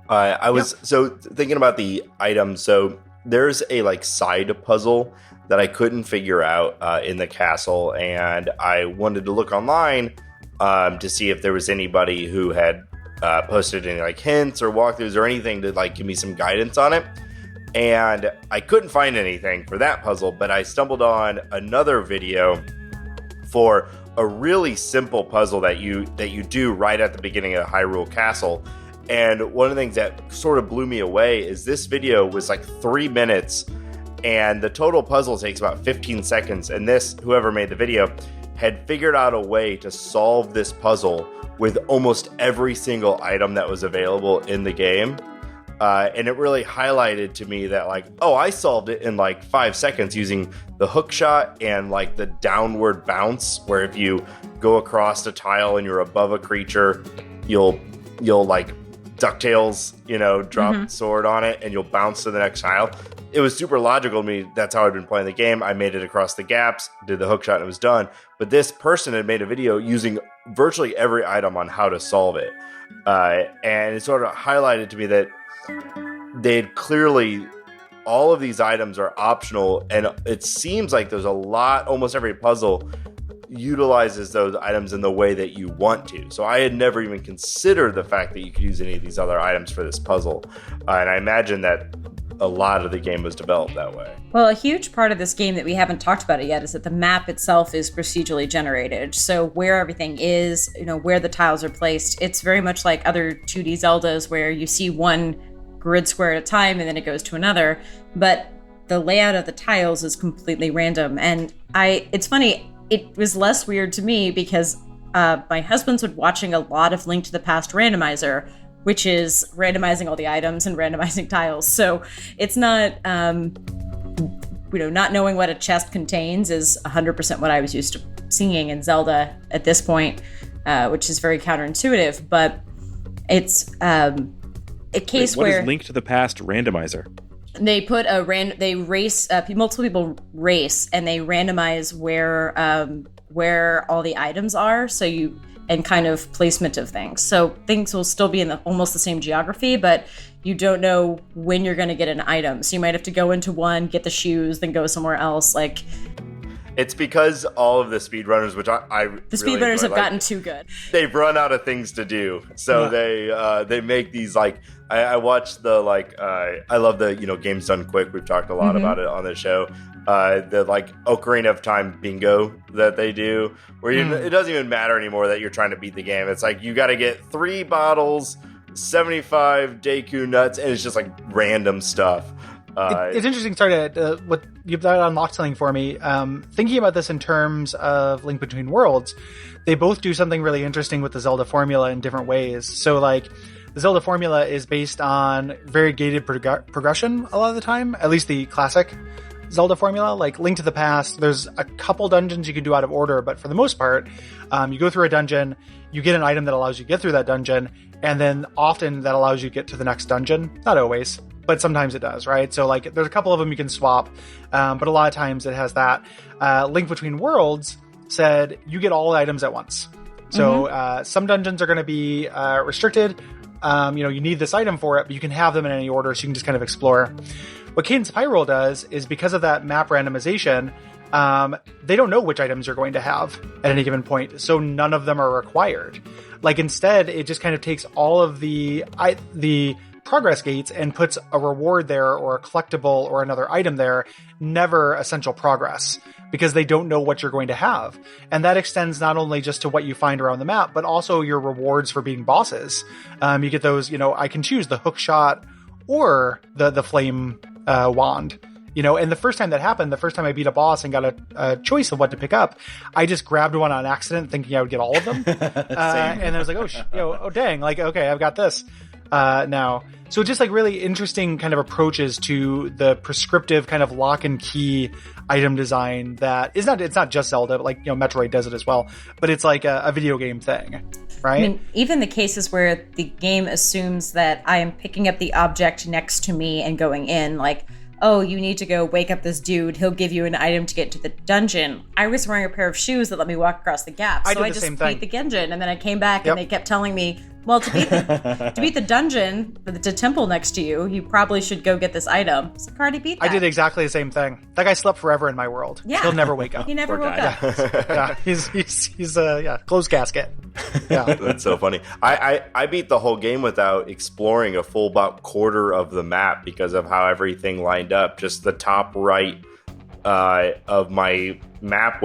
I was so thinking about the items. So there's a like side puzzle that I couldn't figure out in the castle, and I wanted to look online to see if there was anybody who had posted any like hints or walkthroughs or anything to like give me some guidance on it. And I couldn't find anything for that puzzle, but I stumbled on another video for a really simple puzzle that you do right at the beginning of Hyrule Castle. And one of the things that sort of blew me away is this video was like 3 minutes, and the total puzzle takes about 15 seconds. And whoever made the video had figured out a way to solve this puzzle with almost every single item that was available in the game. And it really highlighted to me that like, oh, I solved it in like 5 seconds using the hook shot and like the downward bounce, where if you go across a tile and you're above a creature, you'll like DuckTales, drop sword on it and you'll bounce to the next tile. It was super logical to me. That's how I'd been playing the game. I made it across the gaps, did the hook shot, and it was done. But this person had made a video using virtually every item on how to solve it. And it sort of highlighted to me that they'd clearly, all of these items are optional, and it seems like there's a lot, almost every puzzle utilizes those items in the way that you want to. So I had never even considered the fact that you could use any of these other items for this puzzle. And I imagine that a lot of the game was developed that way.
Well, a huge part of this game that we haven't talked about it yet is that the map itself is procedurally generated. So where everything is, where the tiles are placed, it's very much like other 2D Zeldas where you see one grid square at a time and then it goes to another. But the layout of the tiles is completely random. And it's funny, it was less weird to me because my husband's been watching a lot of Link to the Past Randomizer, which is randomizing all the items and randomizing tiles. So it's not, not knowing what a chest contains is 100% what I was used to seeing in Zelda at this point, which is very counterintuitive. But it's a case
what
where...
What is Link to the Past Randomizer?
They put they race, multiple people race, and they randomize where all the items are. And kind of placement of things. So things will still be in almost the same geography, but you don't know when you're going to get an item. So you might have to go into one, get the shoes, then go somewhere else. Like,
it's because all of the speedrunners, which the
speedrunners have gotten too good.
They've run out of things to do, so they make these like. I watched the I love the games done quick. We've talked a lot about it on the show. the like Ocarina of Time bingo that they do, where it doesn't even matter anymore that you're trying to beat the game. It's like you got to get 3 bottles, 75 Deku nuts, and it's just like random stuff.
It's interesting. Sorry, what you've unlocked something for me. Thinking about this in terms of Link Between Worlds, they both do something really interesting with the Zelda formula in different ways. So, like, the Zelda formula is based on very gated progression a lot of the time, at least the classic Zelda formula. Like Link to the Past, there's a couple dungeons you can do out of order, but for the most part, you go through a dungeon, you get an item that allows you to get through that dungeon, and then often that allows you to get to the next dungeon. Not always, but sometimes it does, right? So like there's a couple of them you can swap, but a lot of times it has that. Link Between Worlds said you get all the items at once. So some dungeons are going to be restricted. You need this item for it, but you can have them in any order, so you can just kind of explore. What Cadence of Hyrule does is, because of that map randomization, they don't know which items you're going to have at any given point, so none of them are required. Like, instead, it just kind of takes all of the progress gates and puts a reward there or a collectible or another item there, never essential progress, because they don't know what you're going to have. And that extends not only just to what you find around the map, but also your rewards for beating bosses. You get those, I can choose the hook shot or the flame wand. And the first time that happened, the first time I beat a boss and got a choice of what to pick up, I just grabbed one on accident thinking I would get all of them. And I was like, oh dang, like, okay, I've got this now. So just like really interesting kind of approaches to the prescriptive kind of lock and key item design that it's not just Zelda, but like, Metroid does it as well, but it's like a video game thing, right?
I mean, even the cases where the game assumes that I am picking up the object next to me and going in, like, oh, you need to go wake up this dude, he'll give you an item to get to the dungeon. I was wearing a pair of shoes that let me walk across the gap. So I just beat the dungeon, and then I came back and they kept telling me, well, to beat the dungeon, the temple next to you, you probably should go get this item. So I already beat that.
I did exactly the same thing. That guy slept forever in my world.
Yeah.
He'll never wake up.
He never woke up.
Yeah, he's closed casket. Yeah.
That's so funny. I beat the whole game without exploring a full about quarter of the map because of how everything lined up. Just the top right of my map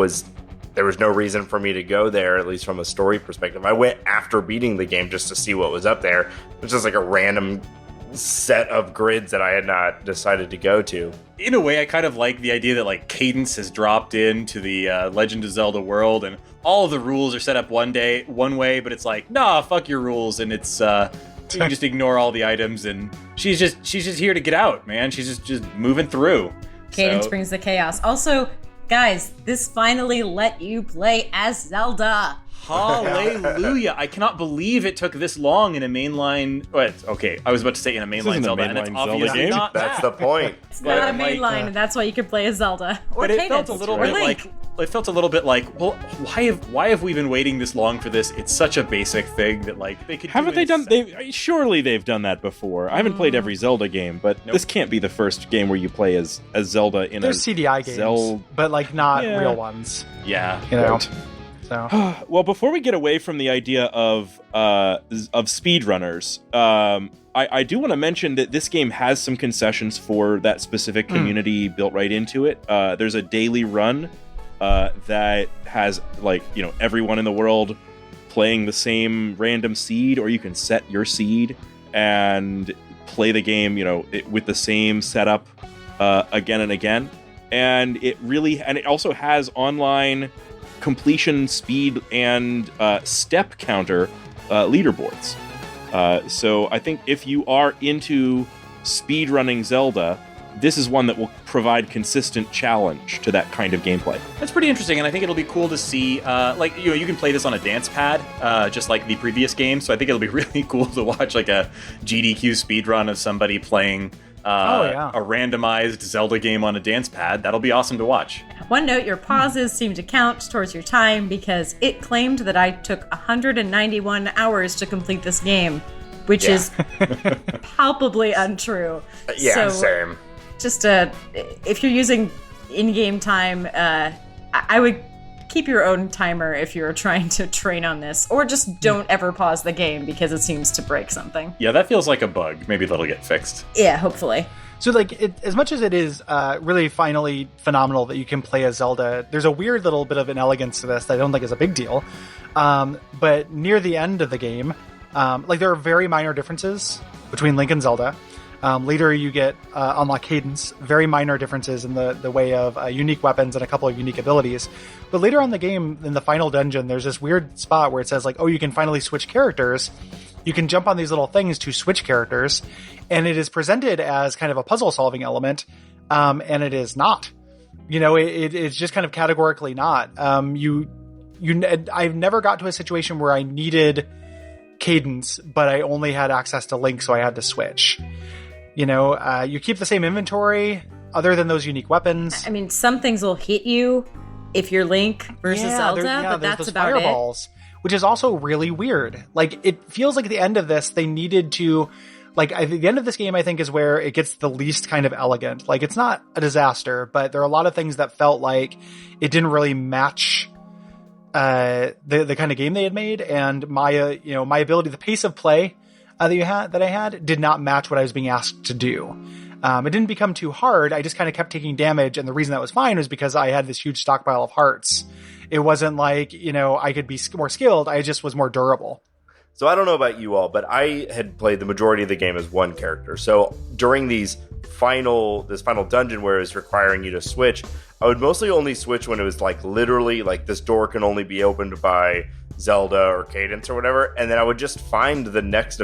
there was no reason for me to go there, at least from a story perspective. I went after beating the game just to see what was up there. It was just like a random set of grids that I had not decided to go to.
In a way, I kind of like the idea that like Cadence has dropped into the Legend of Zelda world, and all of the rules are set up one way, but it's like, nah, fuck your rules, and it's you can just ignore all the items, and she's just here to get out, man. She's just moving through.
Cadence brings the chaos. Also, guys, this finally let you play as Zelda.
Hallelujah. I cannot believe it took this long in a mainline... Okay, I was about to say in a mainline Zelda, and it's obviously not that.
That's the point.
It's not a mainline, and that's why you can play as Zelda. Or
but it
Cadence,
felt a little bit
Link.
it felt a little bit like, well, why have we been waiting this long for this? It's such a basic thing that like they could.
Haven't they done? Surely they've done that before. I haven't played every Zelda game, but this can't be the first game where you play as Zelda in
There's CDI games, but like not real ones.
Yeah,
Right. So.
Well, before we get away from the idea of speedrunners, I do want to mention that this game has some concessions for that specific community built right into it. There's a daily run that has everyone in the world playing the same random seed, or you can set your seed and play the game, with the same setup again and again. And it also has online completion speed and step counter leaderboards. So I think if you are into speedrunning Zelda, this is one that will provide consistent challenge to that kind of gameplay.
That's pretty interesting, and I think it'll be cool to see, you can play this on a dance pad, just like the previous game, so I think it'll be really cool to watch like a GDQ speedrun of somebody playing a randomized Zelda game on a dance pad. That'll be awesome to watch.
One note, your pauses seem to count towards your time because it claimed that I took 191 hours to complete this game, which is palpably untrue.
Yeah, same.
Just if you're using in-game time, I would keep your own timer if you're trying to train on this, or just don't ever pause the game because it seems to break something.
Yeah, that feels like a bug. Maybe that'll get fixed.
Yeah, hopefully.
So, like, as much as it is really finally phenomenal that you can play as Zelda, there's a weird little bit of an elegance to this that I don't think is a big deal. But near the end of the game, like, there are very minor differences between Link and Zelda. Later, you get unlock Cadence, very minor differences in the way of unique weapons and a couple of unique abilities. But later on in the game, in the final dungeon, there's this weird spot where it says, like, oh, you can finally switch characters. You can jump on these little things to switch characters, and it is presented as kind of a puzzle-solving element, and it is not. You know, it's just kind of categorically not. I've never got to a situation where I needed Cadence, but I only had access to Link, so I had to switch. You know, you keep the same inventory, other than those unique weapons.
I mean, some things will hit you if you're Link versus Zelda, but that's about fireballs,
which is also really weird. Like, it feels like at the end of this, they needed to... Like, the end of this game, I think, is where it gets the least kind of elegant. Like, it's not a disaster, but there are a lot of things that felt like it didn't really match the kind of game they had made, and my ability, the pace of play that I had did not match what I was being asked to do. It didn't become too hard. I just kind of kept taking damage, and the reason that was fine was because I had this huge stockpile of hearts. It wasn't like, you know, I could be more skilled. I just was more durable.
So I don't know about you all, but I had played the majority of the game as one character. So during this final dungeon where it's requiring you to switch, I would mostly only switch when it was like literally like this door can only be opened by Zelda or Cadence or whatever, and then I would just find the next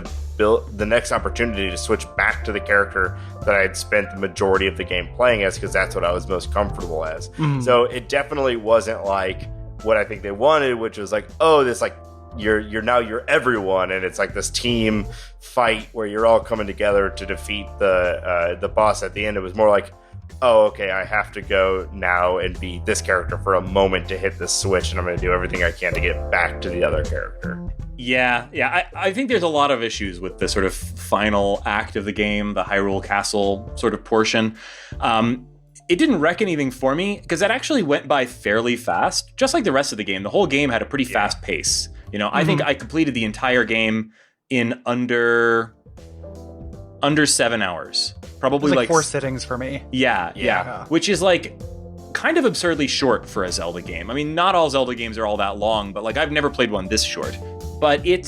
opportunity to switch back to the character that I had spent the majority of the game playing as, because that's what I was most comfortable as. Mm-hmm. So it definitely wasn't like what I think they wanted, which was like, oh, this like you're everyone, and it's like this team fight where you're all coming together to defeat the boss at the end. It was more like, oh, okay, I have to go now and be this character for a moment to hit this switch, and I'm going to do everything I can to get back to the other character.
Yeah. I think there's a lot of issues with the sort of final act of the game, the Hyrule Castle sort of portion. It didn't wreck anything for me, because that actually went by fairly fast, just like the rest of the game. The whole game had a pretty fast pace. You know, I think I completed the entire game in under 7 hours. Probably like
4 sittings for me.
Yeah. Which is like kind of absurdly short for a Zelda game. I mean, not all Zelda games are all that long, but like I've never played one this short. But it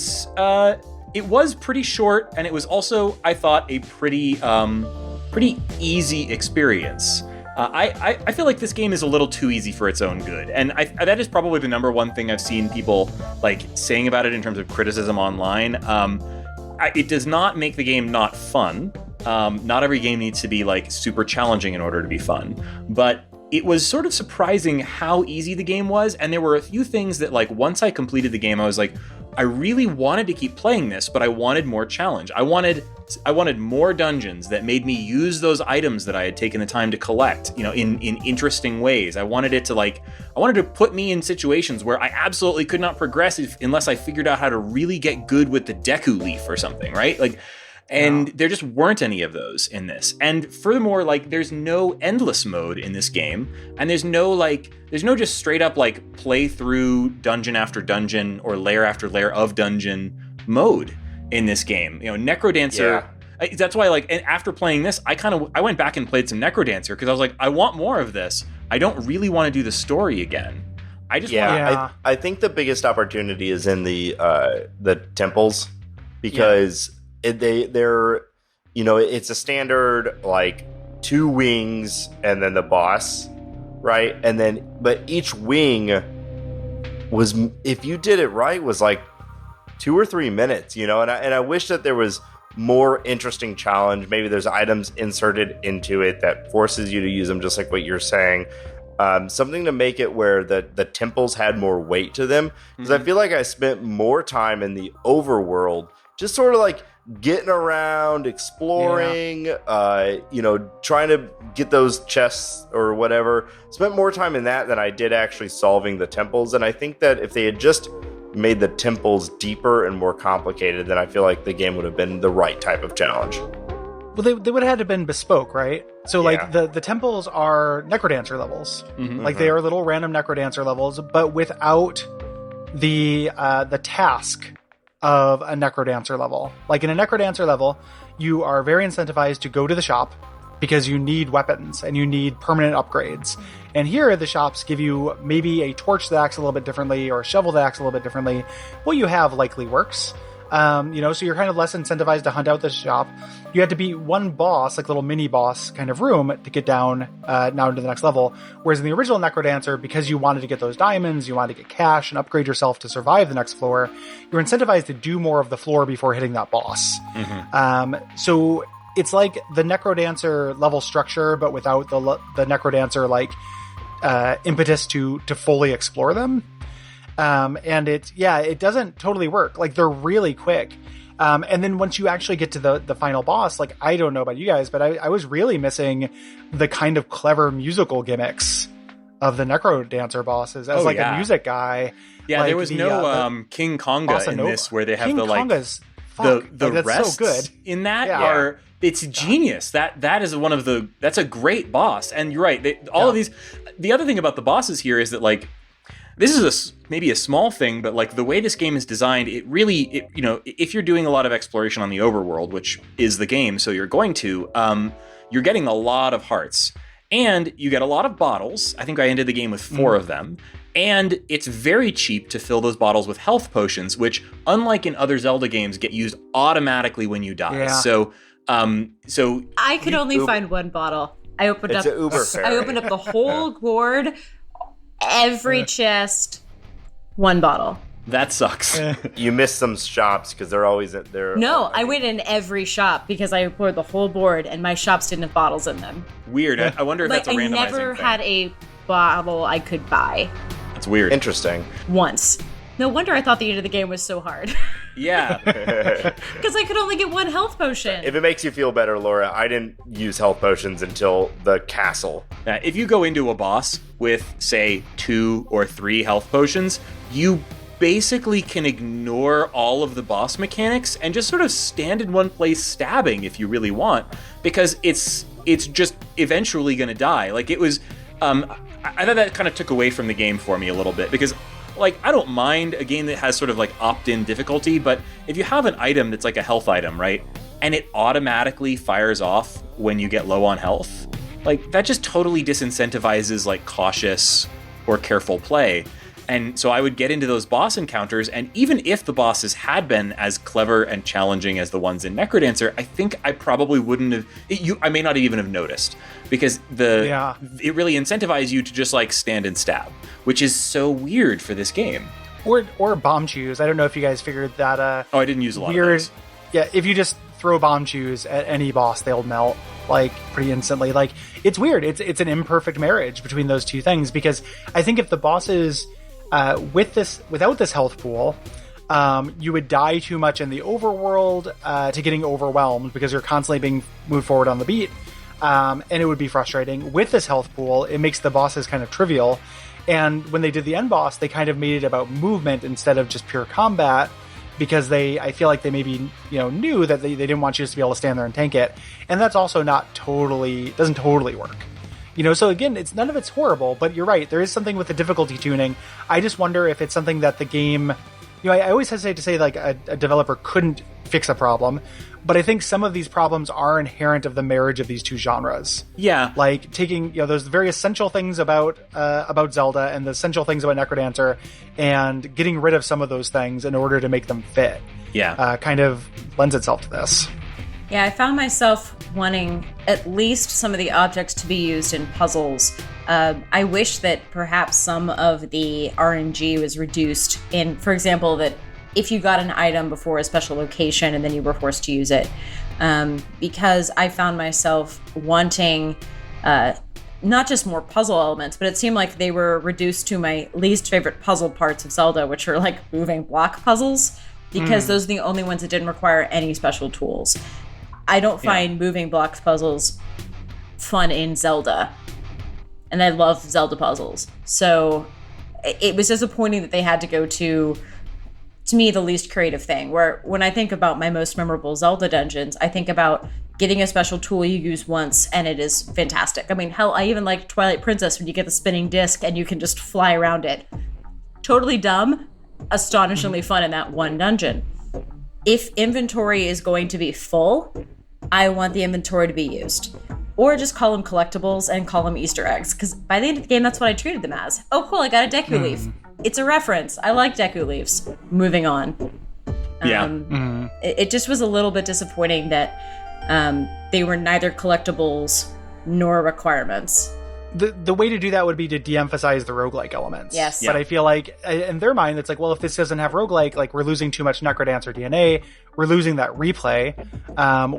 was pretty short, and it was also, I thought, a pretty easy experience. I feel like this game is a little too easy for its own good, and that is probably the number one thing I've seen people like saying about it in terms of criticism online. It does not make the game not fun. Not every game needs to be like super challenging in order to be fun, but it was sort of surprising how easy the game was, and there were a few things that like once I completed the game, I was like, I really wanted to keep playing this, but I wanted more challenge. I wanted more dungeons that made me use those items that I had taken the time to collect, you know, in interesting ways. I wanted to put me in situations where I absolutely could not progress unless I figured out how to really get good with the Deku Leaf or something, right? Like, and there just weren't any of those in this. And furthermore, like, there's no endless mode in this game, and there's no just straight up like play through dungeon after dungeon or layer after layer of dungeon mode in this game. You know, Necrodancer. Yeah. That's why, like, and after playing this, I went back and played some Necrodancer because I was like, I want more of this. I don't really want to do the story again.
I think the biggest opportunity is in the temples, because they're, you know, it's a standard like 2 wings and then the boss, right? And then, but each wing was, if you did it right, was like 2 or 3 minutes, you know. And I wish that there was more interesting challenge. Maybe there's items inserted into it that forces you to use them, just like what you're saying. Something to make it where the temples had more weight to them, because I feel like I spent more time in the overworld just sort of like getting around, exploring, you know, trying to get those chests or whatever. Spent more time in that than I did actually solving the temples. And I think that if they had just made the temples deeper and more complicated, then I feel like the game would have been the right type of challenge.
Well, they would have had to been bespoke, right? So, like, the temples are Necrodancer levels. Like, they are little random Necrodancer levels, but without the task of a Necrodancer level. Like, in a Necrodancer level, you are very incentivized to go to the shop, because you need weapons and you need permanent upgrades. And here, the shops give you maybe a torch that acts a little bit differently or a shovel that acts a little bit differently. What you have likely works. So you're kind of less incentivized to hunt out the shop. You had to beat one boss, like little mini boss kind of room, to get down now into the next level. Whereas in the original Necrodancer, because you wanted to get those diamonds, you wanted to get cash and upgrade yourself to survive the next floor, you're incentivized to do more of the floor before hitting that boss. So it's like the Necrodancer level structure, but without the Necrodancer impetus to fully explore them. And it doesn't totally work. Like, they're really quick. And then once you actually get to the final boss, like, I don't know about you guys, but I was really missing the kind of clever musical gimmicks of the Necrodancer bosses as a music guy.
Yeah,
like
there was no King Konga in this, where they have the rests
so good.
In that are... It's genius. That is that's a great boss. And you're right. Of these, the other thing about the bosses here is that, like, this is maybe a small thing, but like the way this game is designed, it really, if you're doing a lot of exploration on the overworld, which is the game, so you're going to, you're getting a lot of hearts, and you get a lot of bottles. I think I ended the game with 4 of them. And it's very cheap to fill those bottles with health potions, which, unlike in other Zelda games, get used automatically when you die. Yeah. So
I could only find one bottle. I opened up the whole gourd, every chest, one bottle.
That sucks.
You missed some shops because they're always there.
No, I went in every shop because I poured the whole board and my shops didn't have bottles in them.
Weird. I wonder if that's a randomizing thing.
I never had a bottle I could buy.
That's weird.
Interesting.
Once. No wonder I thought the end of the game was so hard.
Yeah.
Because I could only get one health potion.
If it makes you feel better, Laura, I didn't use health potions until the castle.
If you go into a boss with, say, 2 or 3 health potions, you basically can ignore all of the boss mechanics and just sort of stand in one place stabbing if you really want, because it's just eventually going to die. Like, it was... I thought that kind of took away from the game for me a little bit, because... Like, I don't mind a game that has sort of like opt-in difficulty, but if you have an item that's like a health item, right, and it automatically fires off when you get low on health, like, that just totally disincentivizes like cautious or careful play. And so I would get into those boss encounters, and even if the bosses had been as clever and challenging as the ones in Necrodancer, I think I probably wouldn't have... I may not even have noticed, because it really incentivizes you to just like stand and stab, which is so weird for this game.
Or bomb chews. I don't know if you guys figured that...
I didn't use a lot of those.
Yeah, if you just throw bomb chews at any boss, they'll melt like pretty instantly. Like, it's weird. It's an imperfect marriage between those two things, because I think if the bosses... without this health pool, you would die too much in the overworld to getting overwhelmed because you're constantly being moved forward on the beat, and it would be frustrating. With this health pool, it makes the bosses kind of trivial, and when they did the end boss, they kind of made it about movement instead of just pure combat, because I feel like they maybe knew that they didn't want you just to be able to stand there and tank it, and that's also doesn't totally work. So again, none of it's horrible, but you're right. There is something with the difficulty tuning. I just wonder if it's something that the game, I always hesitate to say like a developer couldn't fix a problem, but I think some of these problems are inherent of the marriage of these two genres.
Yeah.
Like taking, those very essential things about Zelda and the essential things about Necrodancer, and getting rid of some of those things in order to make them fit.
Yeah.
Kind of lends itself to this.
Yeah, I found myself wanting at least some of the objects to be used in puzzles. I wish that perhaps some of the RNG was reduced in, for example, that if you got an item before a special location and then you were forced to use it. Because I found myself wanting not just more puzzle elements, but it seemed like they were reduced to my least favorite puzzle parts of Zelda, which are like moving block puzzles, because those are the only ones that didn't require any special tools. I don't find moving blocks puzzles fun in Zelda, and I love Zelda puzzles. So it was disappointing that they had to go to me, the least creative thing, where when I think about my most memorable Zelda dungeons, I think about getting a special tool you use once, and it is fantastic. I mean, hell, I even like Twilight Princess when you get the spinning disc and you can just fly around it. Totally dumb, astonishingly fun in that one dungeon. If inventory is going to be full, I want the inventory to be used. or just call them collectibles and call them Easter eggs. Because by the end of the game, that's what I treated them as. Oh, cool, I got a Deku Leaf. It's a reference. I like Deku Leaves. Moving on.
Yeah.
It just was a little bit disappointing that they were neither collectibles nor requirements.
The way to do that would be to de-emphasize the roguelike elements.
Yes.
But I feel like, in their mind, it's like, well, if this doesn't have roguelike, like, we're losing too much Necrodancer DNA, we're losing that replay,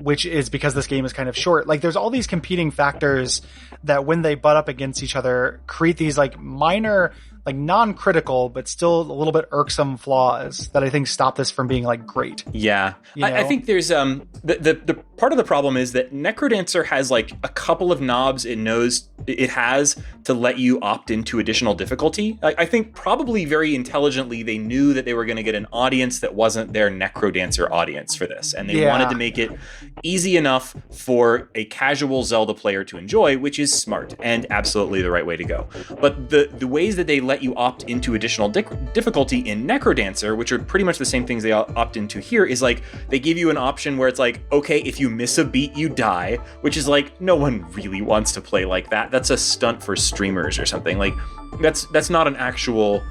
which is because this game is kind of short. Like, there's all these competing factors that when they butt up against each other, create these, like, minor, like, non-critical, but still a little bit irksome flaws that I think stop this from being, like, great.
Yeah.
You know?
I think there's, the part of the problem is that Necrodancer has, like, a couple of knobs it knows it has to let you opt into additional difficulty. I think probably very intelligently they knew that they were going to get an audience that wasn't their Necrodancer audience for this, and they wanted to make it easy enough for a casual Zelda player to enjoy, which is smart and absolutely the right way to go. But the ways that they let you opt into additional difficulty in Necrodancer, which are pretty much the same things they opt into here, is like they give you an option where it's like, okay, if you miss a beat, you die, which is like, no one really wants to play like that. That's a stunt for streamers or something. Like, that's not an actual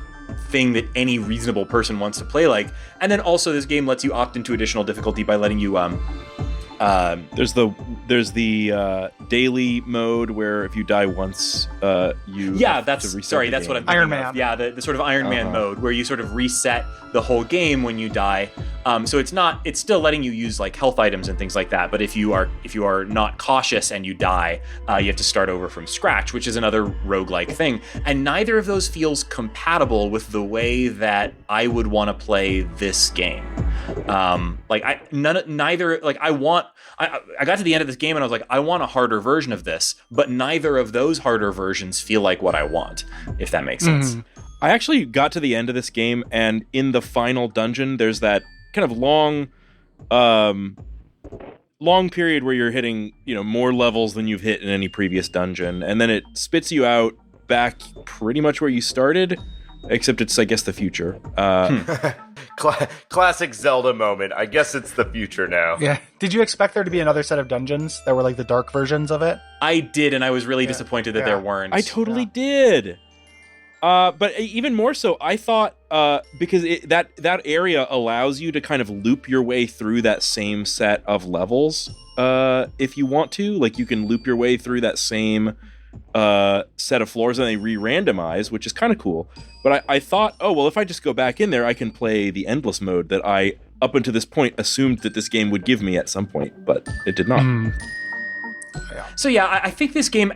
thing that any reasonable person wants to play like. And then also this game lets you opt into additional difficulty by letting you there's the daily mode where if you die once, you that's what I'm
Iron
Man.
Man.
Yeah, the sort of Iron Man mode where you sort of reset the whole game when you die. So it's still letting you use like health items and things like that. But if you are not cautious and you die, you have to start over from scratch, which is another roguelike thing. And neither of those feels compatible with the way that I would want to play this game. I got to the end of this game and I was like, I want a harder version of this, but neither of those harder versions feel like what I want, if that makes sense.
I actually got to the end of this game, and in the final dungeon, there's that kind of long period where you're hitting, more levels than you've hit in any previous dungeon, and then it spits you out back pretty much where you started, except it's, I guess, the future.
Classic Zelda moment. I guess it's the future now.
Yeah. Did you expect there to be another set of dungeons that were like the dark versions of it?
I did, and I was really disappointed that there weren't.
I totally did. But even more so, I thought, because that area allows you to kind of loop your way through that same set of levels, if you want to. Like, you can loop your way through that same set of floors, and they re-randomize, which is kind of cool. But I thought, oh, well, if I just go back in there, I can play the endless mode that I, up until this point, assumed that this game would give me at some point, but it did not.
So yeah, I think this game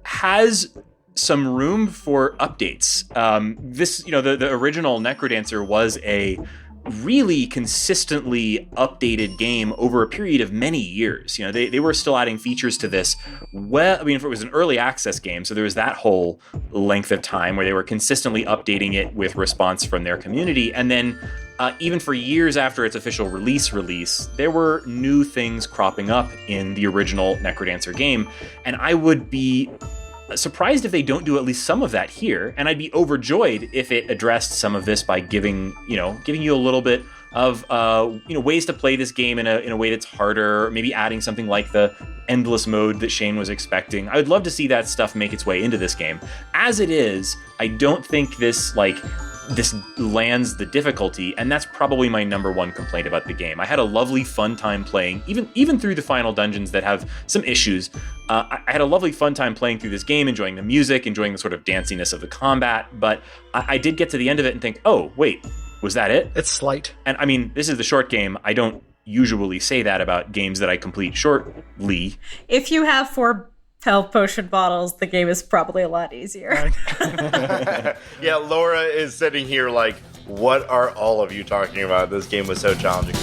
has some room for updates. The original Necrodancer was a really consistently updated game over a period of many years. They were still adding features to this. If it was an early access game, so there was that whole length of time where they were consistently updating it with response from their community. And then even for years after its official release, there were new things cropping up in the original Necrodancer game. And I would be surprised if they don't do at least some of that here, and I'd be overjoyed if it addressed some of this by giving you a little bit of ways to play this game in a way that's harder, maybe adding something like the endless mode that Shane was expecting. I would love to see that stuff make its way into this game. As it is, I don't think this lands the difficulty, and that's probably my number one complaint about the game. I had a lovely fun time playing, even through the final dungeons that have some issues. I had a lovely fun time playing through this game, enjoying the music, enjoying the sort of danciness of the combat, but I did get to the end of it and think, oh, wait, was that it?
It's slight.
And I mean, this is the short game. I don't usually say that about games that I complete shortly.
If you have 4 health potion bottles, the game is probably a lot easier.
Yeah, Laura is sitting here like, what are all of you talking about? This game was so challenging.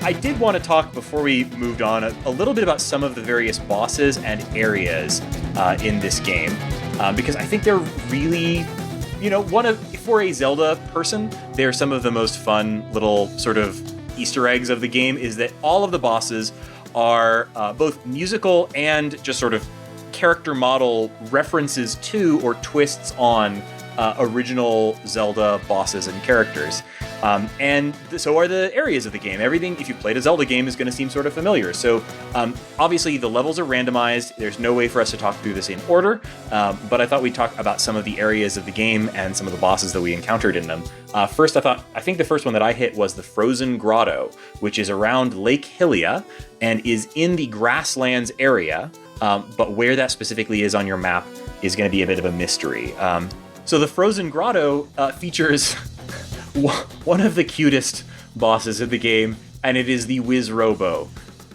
I did want to talk, before we moved on, a little bit about some of the various bosses and areas in this game, because I think they're really, for a Zelda person, they're some of the most fun little sort of Easter eggs of the game is that all of the bosses are both musical and just sort of character model references to or twists on original Zelda bosses and characters. And so are the areas of the game. Everything, if you played a Zelda game, is going to seem sort of familiar. So obviously the levels are randomized. There's no way for us to talk through this in order, but I thought we'd talk about some of the areas of the game and some of the bosses that we encountered in them. First, I think the first one that I hit was the Frozen Grotto, which is around Lake Hylia and is in the Grasslands area, but where that specifically is on your map is going to be a bit of a mystery. So the Frozen Grotto features one of the cutest bosses of the game, and it is the Wizrobo.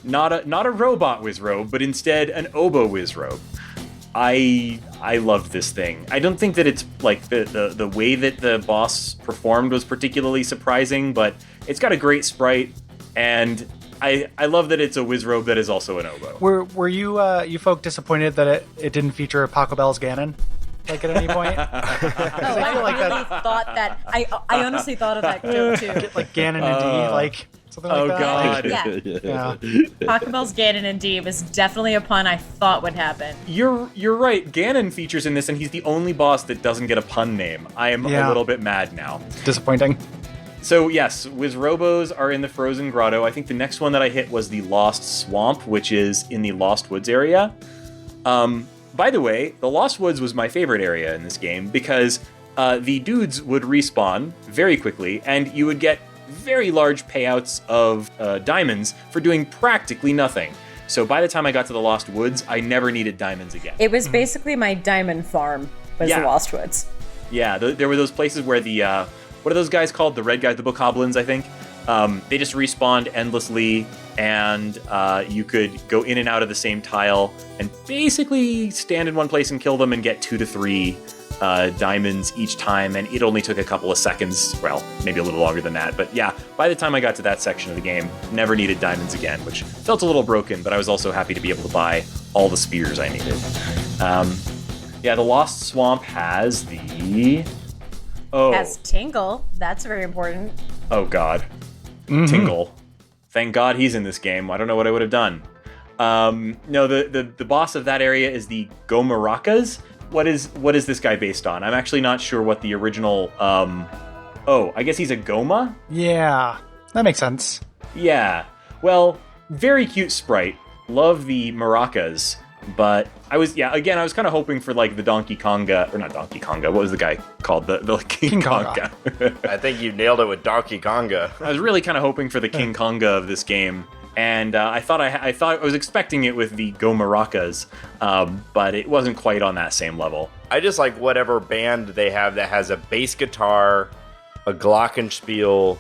Not a robot Wizrobe, but instead an oboe Wizrobe. I loved this thing. I don't think that it's like the way that the boss performed was particularly surprising, but it's got a great sprite, and I love that it's a Wizrobe that is also an oboe.
Were you folk disappointed that it didn't feature Paco Bell's Ganon? Like at any point?
I thought that. I honestly thought of that joke too.
Like Ganon and D, like something like that.
Oh god.
Yeah. Paco Bell's Ganon and D was definitely a pun I thought would happen.
You're right. Ganon features in this, and he's the only boss that doesn't get a pun name. I am a little bit mad now.
Disappointing.
So yes, Wizrobos are in the Frozen Grotto. I think the next one that I hit was the Lost Swamp, which is in the Lost Woods area. By the way, the Lost Woods was my favorite area in this game because the dudes would respawn very quickly, and you would get very large payouts of diamonds for doing practically nothing. So by the time I got to the Lost Woods, I never needed diamonds again.
It was basically my diamond farm, was the Lost Woods.
Yeah, there were those places where the, what are those guys called? The red guys, the bokoblins, I think. They just respawned endlessly, and you could go in and out of the same tile and basically stand in one place and kill them and get 2 to 3 diamonds each time, and it only took a couple of seconds, well, maybe a little longer than that, but yeah, by the time I got to that section of the game, never needed diamonds again, which felt a little broken, but I was also happy to be able to buy all the spears I needed. Yeah, the Lost Swamp has the...
Has Tingle, that's very important.
Oh god. Tingle. Thank God he's in this game. I don't know what I would have done. No, the boss of that area is the Gomarakas. What is this guy based on? I'm actually not sure what the original... I guess he's a Goma?
Yeah, that makes sense.
Yeah. Well, very cute sprite. Love the maracas. But I was kind of hoping for like the Donkey Konga, or not Donkey Konga, what was the guy called? The King Konga.
I think you nailed it with Donkey Konga.
I was really kind of hoping for the King Konga of this game, and I thought I was expecting it with the Go Maracas, but it wasn't quite on that same level.
I just like whatever band they have that has a bass guitar, a glockenspiel,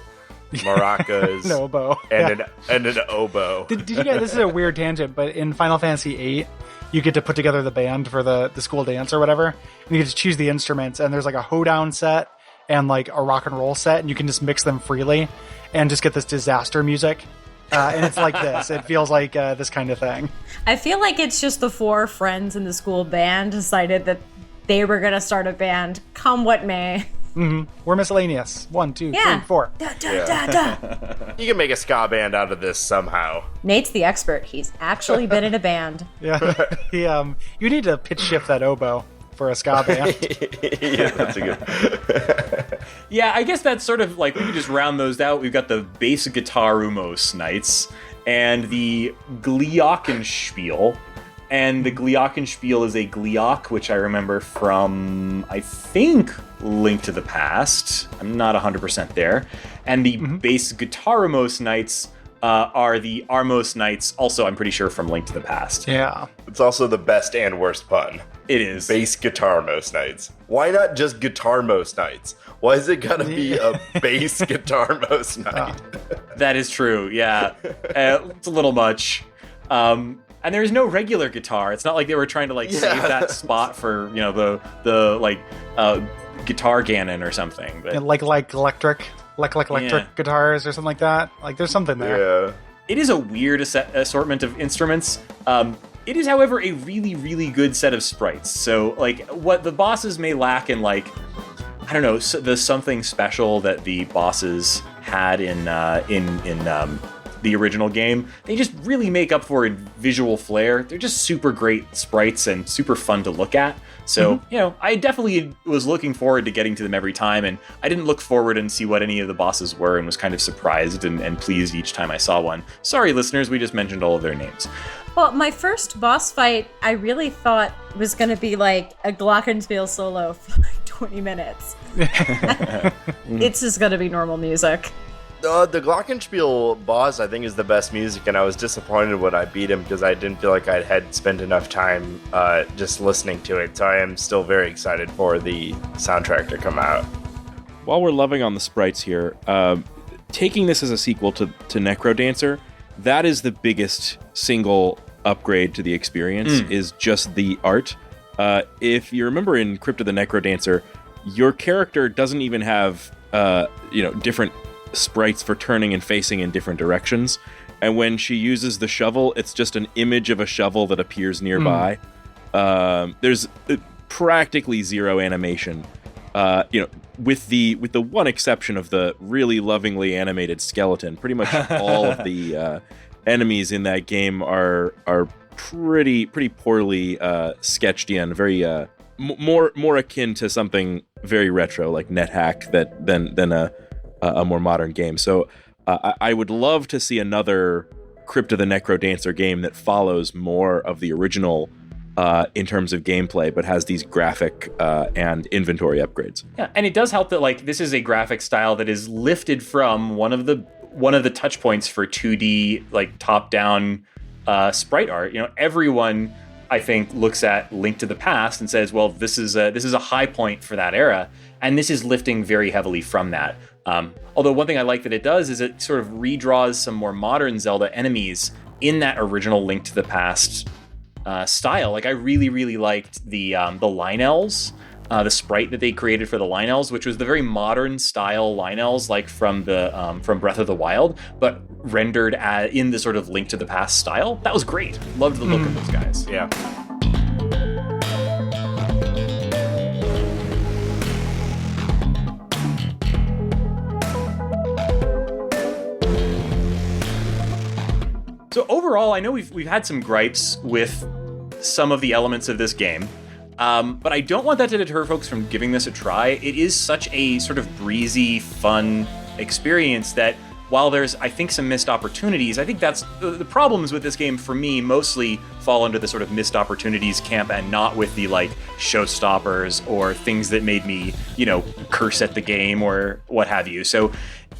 maracas,
an oboe,
and an oboe.
Did you guys? This is a weird tangent, but in Final Fantasy VIII, you get to put together the band for the school dance or whatever, and you get to choose the instruments. And there's like a hoedown set and like a rock and roll set, and you can just mix them freely and just get this disaster music. And it's like this. It feels like this kind of thing.
I feel like it's just the 4 friends in the school band decided that they were going to start a band, come what may.
Mm-hmm. We're miscellaneous. 1, 2, 3, 4.
Da, da, da, da.
You can make a ska band out of this somehow.
Nate's the expert. He's actually been in a band.
Yeah. You need to pitch shift that oboe for a ska band.
Yeah, that's a good.
Yeah, I guess that's sort of like, we can just round those out. We've got the bass guitar Umos Knights and the Glockenspiel. And the Glockenspiel is a Gleok, which I remember from, I think, Link to the Past. I'm not 100% there. And the bass guitar-most Knights are the Armos Knights, also, I'm pretty sure, from Link to the Past.
Yeah.
It's also the best and worst pun.
It is.
Bass guitar most nights. Why not just guitar most nights? Why is it gotta be a bass guitar most night?
That is true, yeah. It's a little much. And there's no regular guitar. It's not like they were trying to save that spot for, the guitar Ganon or something. But
like electric guitars or something like that. Like there's something there.
Yeah.
It is a weird assortment of instruments. It is, however, a really, really good set of sprites. So, what the bosses may lack in, I don't know, the something special that the bosses had in the original game, they just really make up for in visual flair. They're just super great sprites and super fun to look at. So, I definitely was looking forward to getting to them every time, and I didn't look forward and see what any of the bosses were and was kind of surprised and pleased each time I saw one. Sorry, listeners, we just mentioned all of their names.
Well, my first boss fight, I really thought was going to be like a glockenspiel solo for like 20 minutes. It's just going to be normal music.
The Glockenspiel boss, I think, is the best music, and I was disappointed when I beat him because I didn't feel like I had spent enough time just listening to it. So I am still very excited for the soundtrack to come out.
While we're loving on the sprites here, taking this as a sequel to Necrodancer, that is the biggest single upgrade to the experience, is just the art. If you remember in Crypt of the Necrodancer, your character doesn't even have different sprites for turning and facing in different directions, and when she uses the shovel, it's just an image of a shovel that appears nearby. There's practically zero animation, with the one exception of the really lovingly animated skeleton. Pretty much all of the enemies in that game are pretty poorly sketched in, very more akin to something very retro like NetHack than a more modern game. So I would love to see another Crypt of the Necrodancer game that follows more of the original in terms of gameplay, but has these graphic and inventory upgrades.
Yeah, and it does help that like this is a graphic style that is lifted from one of the touch points for 2D like top-down sprite art. Everyone I think looks at Link to the Past and says, well, this is a high point for that era, and this is lifting very heavily from that. Although one thing I like that it does is it sort of redraws some more modern Zelda enemies in that original Link to the Past style. Like I really, really liked the Lynels, the sprite that they created for the Lynels, which was the very modern style Lynels, like from Breath of the Wild, but rendered in the sort of Link to the Past style. That was great. Loved the look of those guys.
Yeah.
So overall, I know we've had some gripes with some of the elements of this game, but I don't want that to deter folks from giving this a try. It is such a sort of breezy, fun experience that while there's, I think, some missed opportunities, I think that's the problems with this game for me mostly fall under the sort of missed opportunities camp and not with the like showstoppers or things that made me, curse at the game or what have you. So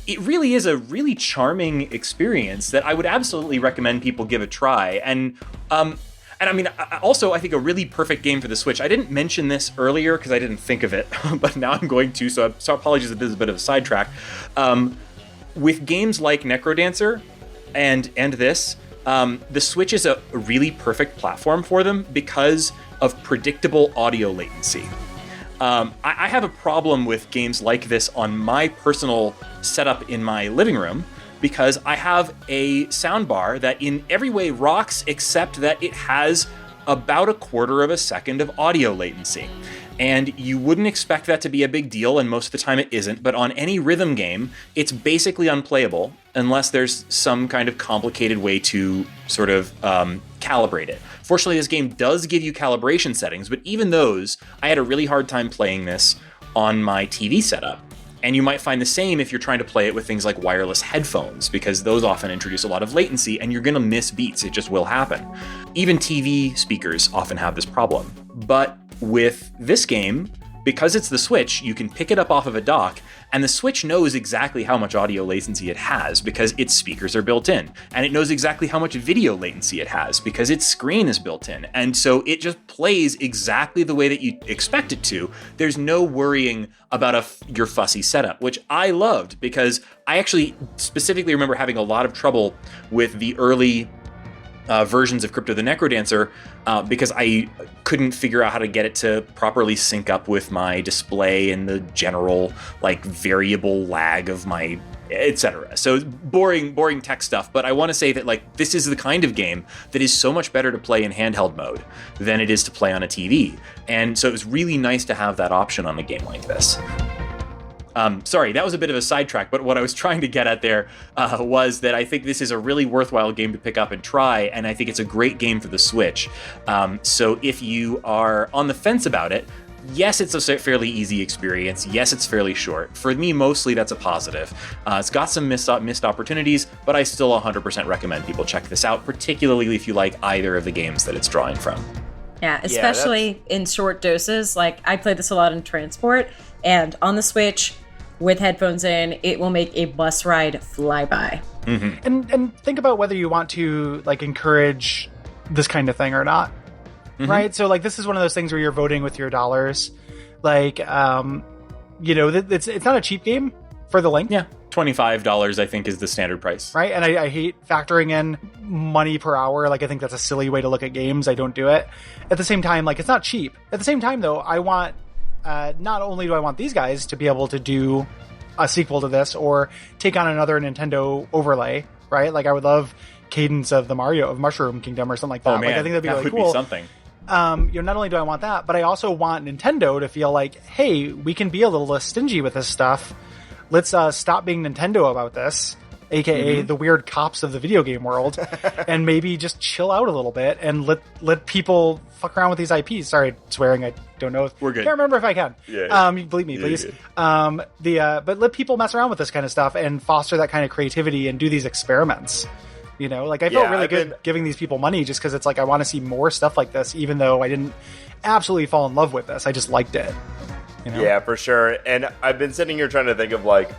it really is a really charming experience that I would absolutely recommend people give a try. And I mean, also, I think a really perfect game for the Switch. I didn't mention this earlier because I didn't think of it, but now I'm going to, so apologies if this is a bit of a sidetrack. With games like Necrodancer and this, the Switch is a really perfect platform for them because of predictable audio latency. I have a problem with games like this on my personal setup in my living room because I have a soundbar that in every way rocks except that it has about a quarter of a second of audio latency. And you wouldn't expect that to be a big deal, and most of the time it isn't, but on any rhythm game, it's basically unplayable unless there's some kind of complicated way to sort of calibrate it. Fortunately, this game does give you calibration settings, but even those, I had a really hard time playing this on my TV setup. And you might find the same if you're trying to play it with things like wireless headphones, because those often introduce a lot of latency and you're going to miss beats. It just will happen. Even TV speakers often have this problem. But with this game, because it's the Switch, you can pick it up off of a dock, and the Switch knows exactly how much audio latency it has because its speakers are built in. And it knows exactly how much video latency it has because its screen is built in. And so it just plays exactly the way that you expect it to. There's no worrying about your fussy setup, which I loved because I actually specifically remember having a lot of trouble with the early versions of Crypt of the Necrodancer because I couldn't figure out how to get it to properly sync up with my display and the general like variable lag of my etc. So boring tech stuff, but I want to say that like this is the kind of game that is so much better to play in handheld mode than it is to play on a TV. And so it was really nice to have that option on a game like this. Sorry, that was a bit of a sidetrack, but what I was trying to get at there was that I think this is a really worthwhile game to pick up and try, and I think it's a great game for the Switch. So if you are on the fence about it, yes, it's a fairly easy experience. Yes, it's fairly short. For me, mostly that's a positive. It's got some missed opportunities, but I still 100% recommend people check this out, particularly if you like either of the games that it's drawing from.
Yeah, especially in short doses. Like, I played this a lot in transport, and on the Switch, with headphones in, it will make a bus ride fly by.
Mm-hmm. And think about whether you want to like encourage this kind of thing or not. Mm-hmm. Right? So like this is one of those things where you're voting with your dollars. Like it's not a cheap game for the Link.
Yeah. $25 I think is the standard price.
Right? And I hate factoring in money per hour. Like I think that's a silly way to look at games. I don't do it. At the same time, like it's not cheap. At the same time though, I want not only do I want these guys to be able to do a sequel to this or take on another Nintendo overlay, right? Like I would love Cadence of Mushroom Kingdom or something like that.
Oh man,
like, I think that'd be really cool.
Be something.
Not only do I want that, but I also want Nintendo to feel like, hey, we can be a little less stingy with this stuff. Let's stop being Nintendo about this, aka the weird cops of the video game world, and maybe just chill out a little bit and let people fuck around with these IPs. Sorry, swearing. I don't know.
We're good.
Can't remember if I can.
Yeah.
Believe me, please. But let people mess around with this kind of stuff and foster that kind of creativity and do these experiments. You know, like I felt really good giving these people money just because it's like I want to see more stuff like this, even though I didn't absolutely fall in love with this. I just liked it. You know?
Yeah, for sure. And I've been sitting here trying to think of like,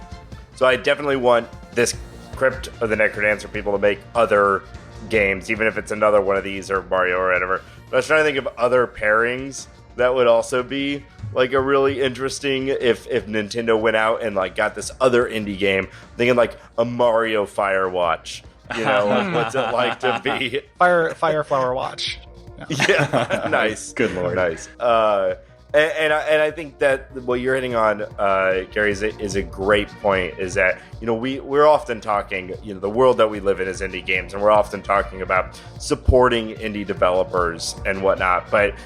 so I definitely want this Crypt of the Necrodancer people to make other games, even if it's another one of these or Mario or whatever. But I was trying to think of other pairings that would also be like a really interesting if Nintendo went out and like got this other indie game. I'm thinking like a Mario Firewatch. You know, like, what's it like to be
Fire Flower Watch?
Yeah, nice.
Good lord,
nice. And I think that what you're hitting on, Gary, is a great point. Is that we're often talking, the world that we live in is indie games, and we're often talking about supporting indie developers and whatnot. But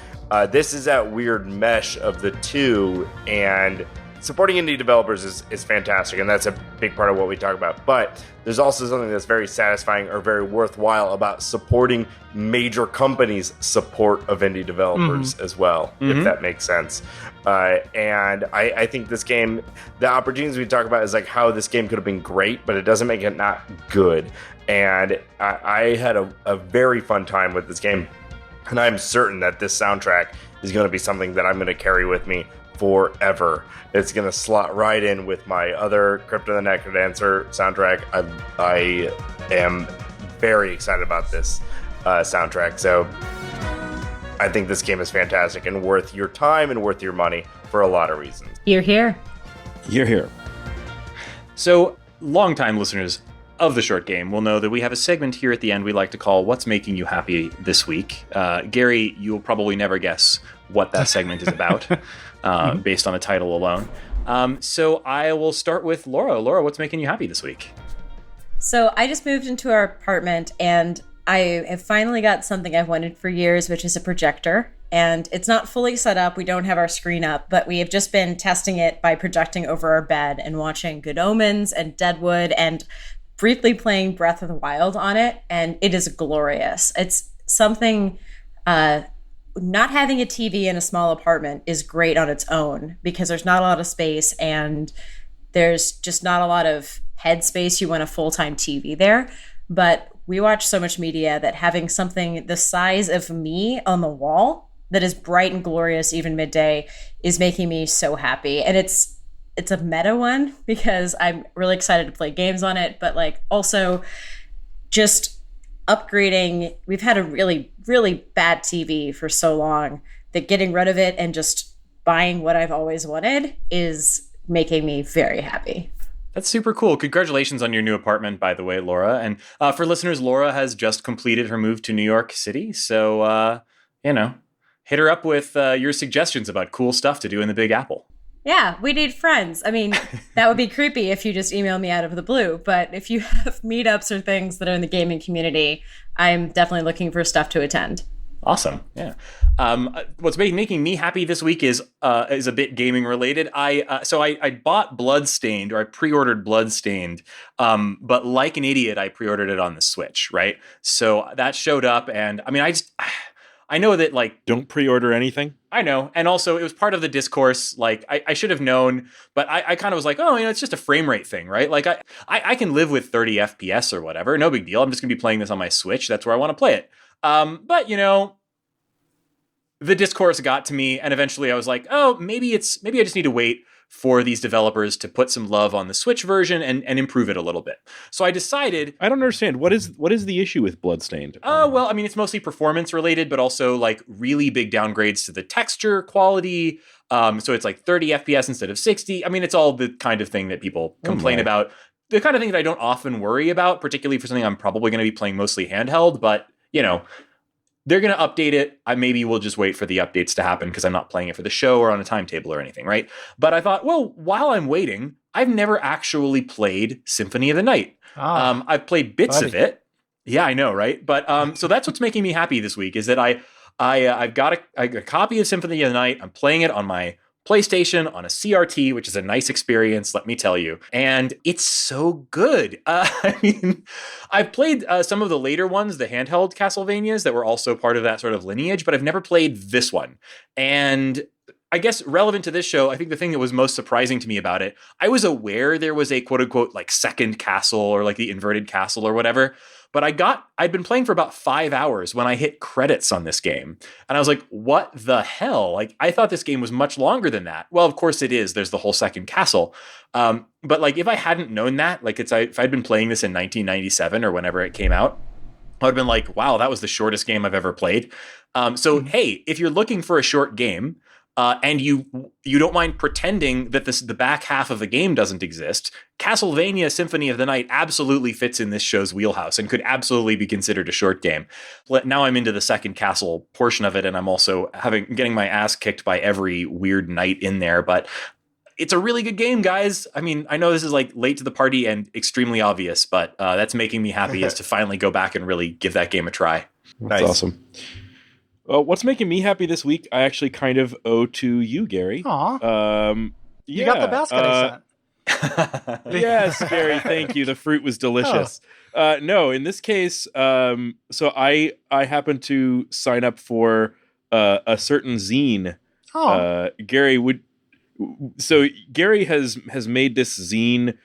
this is that weird mesh of the two, and supporting indie developers is fantastic, and that's a big part of what we talk about. But there's also something that's very satisfying or very worthwhile about supporting major companies' support of indie developers as well, if that makes sense. And I think this game, the opportunities we talk about is like how this game could have been great, but it doesn't make it not good. And I had a very fun time with this game, and I'm certain that this soundtrack is going to be something that I'm going to carry with me forever. It's going to slot right in with my other Crypt of the Necrodancer soundtrack. I am very excited about this soundtrack. So I think this game is fantastic and worth your time and worth your money for a lot of reasons.
You're here.
You're here.
So, longtime listeners of the short game will know that we have a segment here at the end we like to call What's Making You Happy This Week. Gary, you'll probably never guess what that segment is about based on the title alone. So I will start with Laura. Laura, what's making you happy this week?
So I just moved into our apartment and I have finally got something I've wanted for years, which is a projector. And it's not fully set up. We don't have our screen up, but we have just been testing it by projecting over our bed and watching Good Omens and Deadwood and briefly playing Breath of the Wild on it. And it is glorious. It's something, not having a TV in a small apartment is great on its own because there's not a lot of space and there's just not a lot of headspace. You want a full-time TV there. But we watch so much media that having something the size of me on the wall that is bright and glorious even midday is making me so happy. And it's a meta one because I'm really excited to play games on it, but like also just upgrading. We've had a really, really bad TV for so long that getting rid of it and just buying what I've always wanted is making me very happy.
That's super cool. Congratulations on your new apartment, by the way, Laura. And for listeners, Laura has just completed her move to New York City. So, hit her up with your suggestions about cool stuff to do in the Big Apple.
Yeah, we need friends. I mean, that would be creepy if you just email me out of the blue. But if you have meetups or things that are in the gaming community, I'm definitely looking for stuff to attend.
Awesome. Yeah. What's making me happy this week is a bit gaming related. I bought Bloodstained, or I pre-ordered Bloodstained, but like an idiot, I pre-ordered it on the Switch, right? So that showed up, and I mean, I know that, like,
don't pre-order anything.
I know, and also it was part of the discourse. Like, I should have known, but I kind of was like, oh, it's just a frame rate thing, right? Like, I can live with 30 FPS or whatever, no big deal. I'm just gonna be playing this on my Switch. That's where I want to play it. But the discourse got to me, and eventually I was like, oh, maybe I just need to wait for these developers to put some love on the Switch version and improve it a little bit. So I decided...
I don't understand. What is the issue with Bloodstained?
Well, I mean, it's mostly performance related, but also like really big downgrades to the texture quality. So it's like 30 FPS instead of 60. I mean, it's all the kind of thing that people complain about. The kind of thing that I don't often worry about, particularly for something I'm probably going to be playing mostly handheld, but, they're going to update it. Maybe we'll just wait for the updates to happen because I'm not playing it for the show or on a timetable or anything, right? But I thought, well, while I'm waiting, I've never actually played Symphony of the Night. I've played bits of it. Yeah, I know, right? But so that's what's making me happy this week is that I've got a copy of Symphony of the Night. I'm playing it on my PlayStation on a CRT, which is a nice experience, let me tell you. And it's so good. I mean, I've played some of the later ones, the handheld Castlevanias that were also part of that sort of lineage, but I've never played this one. And I guess relevant to this show, I think the thing that was most surprising to me about it, I was aware there was a quote unquote like second castle or like the inverted castle or whatever. But I'd been playing for about 5 hours when I hit credits on this game. And I was like, what the hell? Like, I thought this game was much longer than that. Well, of course it is. There's the whole second castle. But like, if I hadn't known that, like if I'd been playing this in 1997 or whenever it came out, I would have been like, wow, that was the shortest game I've ever played. Hey, if you're looking for a short game, and you don't mind pretending that the back half of the game doesn't exist, Castlevania Symphony of the Night absolutely fits in this show's wheelhouse and could absolutely be considered a short game. Now I'm into the second castle portion of it, and I'm also getting my ass kicked by every weird knight in there, but it's a really good game, guys. I mean, I know this is like late to the party and extremely obvious, but that's making me happy is to finally go back and really give that game a try.
That's awesome. What's making me happy this week, I actually kind of owe to you, Gary.
Aw. You got the basket I sent.
Yes, Gary, thank you. The fruit was delicious. No, in this case, so I happened to sign up for a certain zine. Gary has made this zine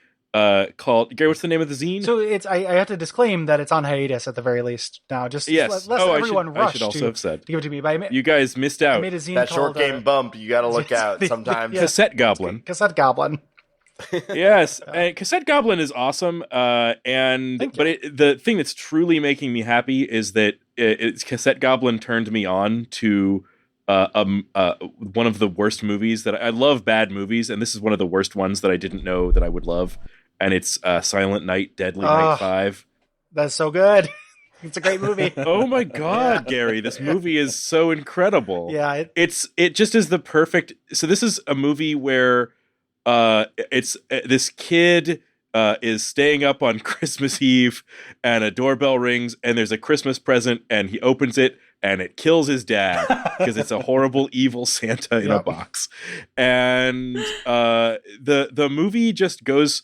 called Gary. What's the name of the zine?
So I have to disclaim that it's on hiatus at the very least now. Just
yes.
Lest everyone rush
I should also have said
to give it to me. But
you guys missed out.
I made a zine
that
called,
short game bump. You got to look out sometimes.
Cassette Goblin.
Cassette Goblin.
Yes, Cassette Goblin is awesome. The thing that's truly making me happy is that Cassette Goblin turned me on to one of the worst movies that I love. Bad movies, and this is one of the worst ones that I didn't know that I would love. And it's Silent Night, Deadly Night 5.
That's so good. It's a great movie.
Oh my God, Gary, this movie is so incredible.
Yeah,
it just is the perfect. So this is a movie where it's this kid is staying up on Christmas Eve, and a doorbell rings, and there's a Christmas present, and he opens it, and it kills his dad because it's a horrible, evil Santa in a box. And the movie just goes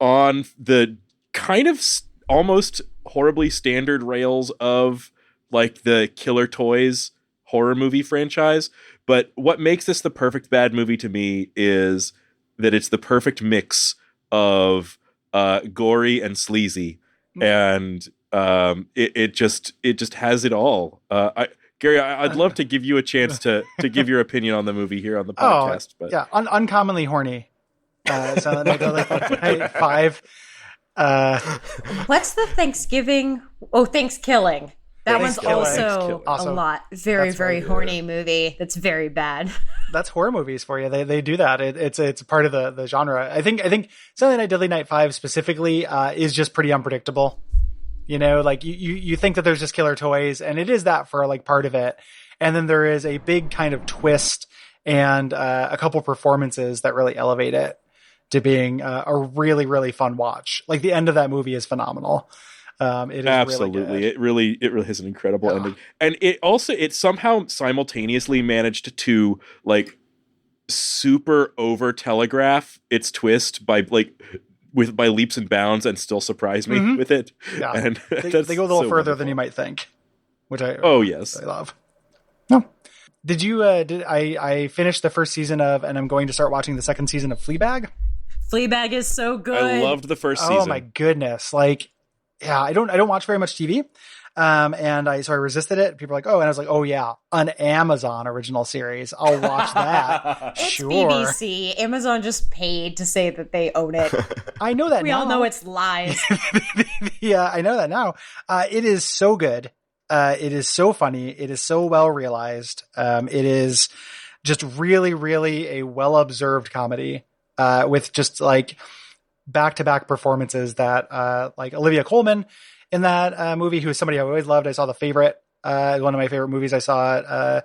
on the kind of almost horribly standard rails of like the Killer Toys horror movie franchise. But what makes this the perfect bad movie to me is that it's the perfect mix of gory and sleazy. And it just has it all. Gary, I'd love to give you a chance to give your opinion on the movie here on the podcast. But
yeah, uncommonly horny. Silent Night 5.
What's the Thanksgiving? Oh, Thanksgiving. That one's also a lot. Very horny movie. That's very bad.
That's horror movies for you. They do that. It's part of the genre. I think Silent Night, Deadly Night 5 specifically is just pretty unpredictable. You know, like you think that there's just killer toys, and it is that for like part of it, and then there is a big kind of twist and a couple performances that really elevate it to being a really, really fun watch. Like the end of that movie is phenomenal. It is
absolutely
really good.
it really is an incredible ending, and it somehow simultaneously managed to like super over telegraph its twist by leaps and bounds and still surprise me with it.
Yeah,
and
they go a little
so
further
wonderful.
than you might think, which I
yes,
I love. No, did you? I finished the first season of, and I'm going to start watching the second season of Fleabag.
Fleabag is so good.
I loved the first season.
Oh my goodness! Like, yeah, I don't watch very much TV, and I resisted it. People are like, oh, and I was like, oh yeah, an Amazon original series. I'll watch that.
It's
sure.
BBC. Amazon just paid to say that they own it.
I know that.
We
now.
all know it's lies.
Yeah, I know that now. It is so good. It is so funny. It is so well realized. It is just really, really a well observed comedy. With just like back-to-back performances that like Olivia Colman in that movie, who is somebody I always loved. I saw The Favorite, one of my favorite movies. I saw it, I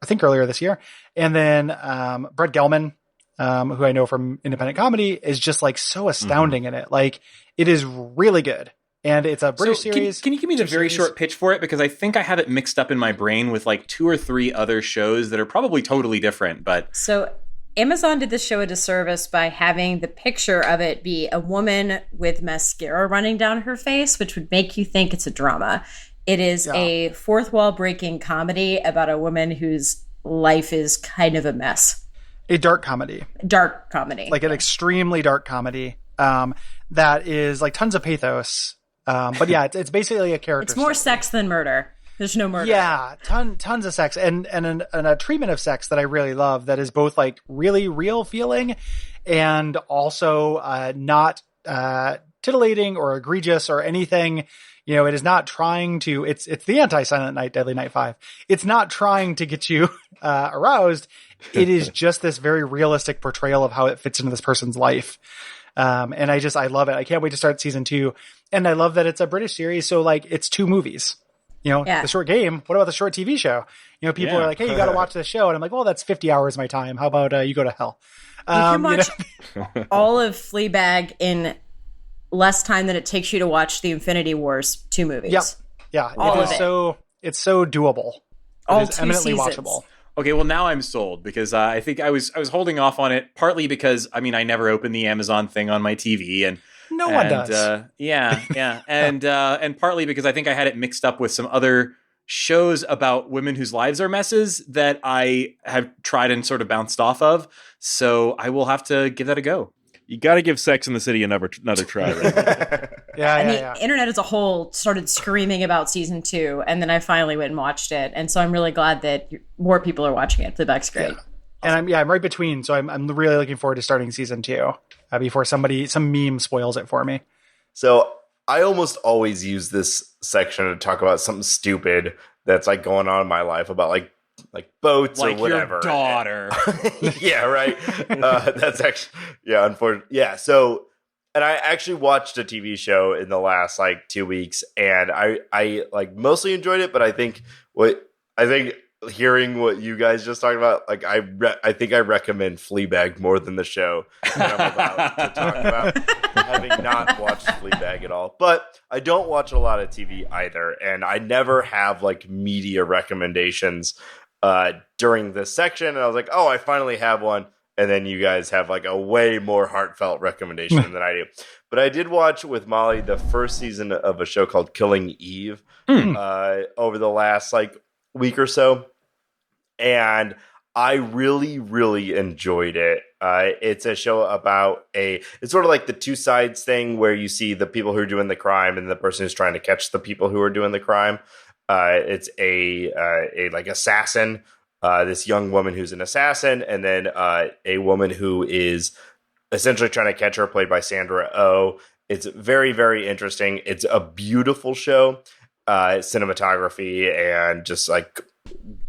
think earlier this year. And then Brett Gelman, who I know from independent comedy, is just like so astounding in it. Like, it is really good. And it's a British series.
Can you give me the very short pitch for it? Because I think I have it mixed up in my brain with like 2 or 3 other shows that are probably totally different. But
so Amazon did this show a disservice by having the picture of it be a woman with mascara running down her face, which would make you think it's a drama. It is a fourth wall breaking comedy about a woman whose life is kind of a mess.
A dark comedy.
Dark comedy.
Like an extremely dark comedy that is like tons of pathos. But yeah, it's basically a character.
It's more sex than murder. There's no murder.
Yeah, tons of sex and a treatment of sex that I really love that is both like really real feeling and also not titillating or egregious or anything. You know, it is not trying to. It's the anti-Silent Night, Deadly Night 5. It's not trying to get you aroused. It is just this very realistic portrayal of how it fits into this person's life. And I love it. I can't wait to start season 2. And I love that it's a British series, so like it's 2 movies. You know, the short game. What about the short TV show? You know, people are like, hey, you got to watch this show. And I'm like, well, that's 50 hours of my time. How about you go to hell?
You can watch all of Fleabag in less time than it takes you to watch the Infinity Wars 2 movies.
Yep. Yeah.
All
it is so, it's so doable.
All
it is
2
eminently
seasons.
watchable.
okay, well now I'm sold because I think I was holding off on it partly because I mean I never opened the Amazon thing on my TV and
no one does.
Yeah, and partly because I think I had it mixed up with some other shows about women whose lives are messes that I have tried and sort of bounced off of. So I will have to give that a go.
You got to give Sex in the City another try. Right?
The internet as a whole started screaming about season 2, and then I finally went and watched it. And so I'm really glad that more people are watching it. Fleabag's great.
Yeah. And I'm right between, so I'm really looking forward to starting season 2 before some meme spoils it for me.
So I almost always use this section to talk about something stupid that's like going on in my life about like boats
like
or whatever.
Your daughter.
Yeah, right. That's actually unfortunate. Yeah. So, and I actually watched a TV show in the last like 2 weeks, and I like mostly enjoyed it. But I think hearing what you guys just talked about, like I think I recommend Fleabag more than the show that I'm about to talk about, having not watched Fleabag at all. But I don't watch a lot of TV either, and I never have like media recommendations during this section. And I was like, oh, I finally have one. And then you guys have like a way more heartfelt recommendation than I do. But I did watch with Molly the first season of a show called Killing Eve over the last like week or so. And I really, really enjoyed it. It's a show about it's sort of like the two sides thing where you see the people who are doing the crime and the person who's trying to catch the people who are doing the crime. It's a like assassin, this young woman who's an assassin, and then a woman who is essentially trying to catch her, played by Sandra Oh. It's very, very interesting. It's a beautiful show, cinematography and just like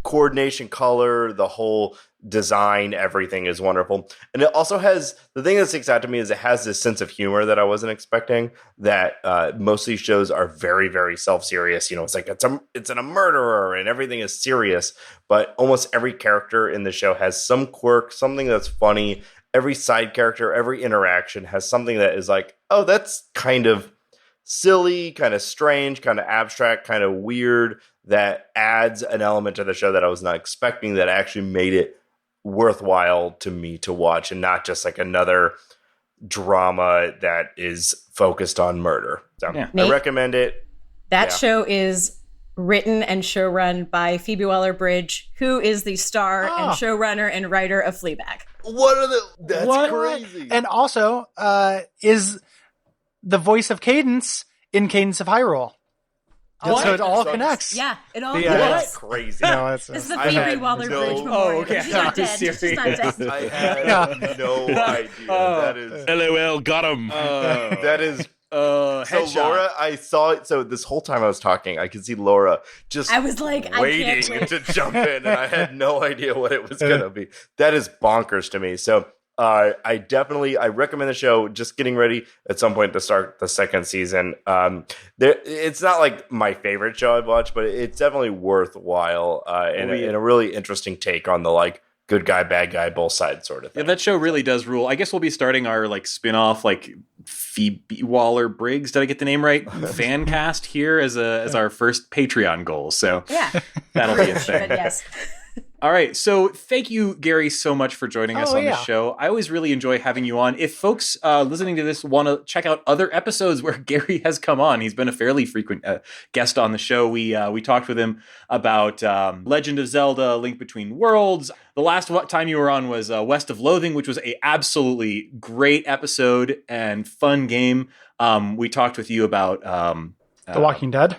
coordination, color, the whole design, everything is wonderful. And it also has, the thing that sticks out to me is it has this sense of humor that I wasn't expecting, that most of these shows are very, very self-serious. You know, it's like it's a murderer and everything is serious, but almost every character in the show has some quirk, something that's funny. Every side character, every interaction has something that is like, oh, that's kind of silly, kind of strange, kind of abstract, kind of weird, that adds an element to the show that I was not expecting, that actually made it worthwhile to me to watch, and not just like another drama that is focused on murder. So I recommend it.
That show is written and showrun by Phoebe Waller-Bridge, who is the star and showrunner and writer of Fleabag.
That's crazy.
And also is the voice of Cadence in Cadence of Hyrule. So it all connects.
Yeah, it all
connects.
connects.
Crazy.
No,
This is the Phoebe Waller-Bridge memorial.
okay.
She's not dead. She's not dead.
I had no idea. That is
LOL, got him.
that is. So
headshot.
Laura, I saw it. So this whole time I was talking, I could see Laura just
I was like,
waiting
I can't wait.
to jump in, and I had no idea what it was going to be. That is bonkers to me. So I recommend the show. Just getting ready at some point to start the second season. It's not like my favorite show I've watched, but it's definitely worthwhile and a really interesting take on the like good guy, bad guy, both sides sort of thing.
Yeah, that show really does rule. I guess we'll be starting our like spin-off, like Phoebe Waller-Briggs, did I get the name right? Fan cast here as our first Patreon goal. So that'll be a thing.
But yes.
All right. So thank you, Gary, so much for joining us on the show. I always really enjoy having you on. If folks listening to this want to check out other episodes where Gary has come on, he's been a fairly frequent guest on the show. We talked with him about Legend of Zelda, Link Between Worlds. The last time you were on was West of Loathing, which was a absolutely great episode and fun game. We talked with you about
The Walking Dead.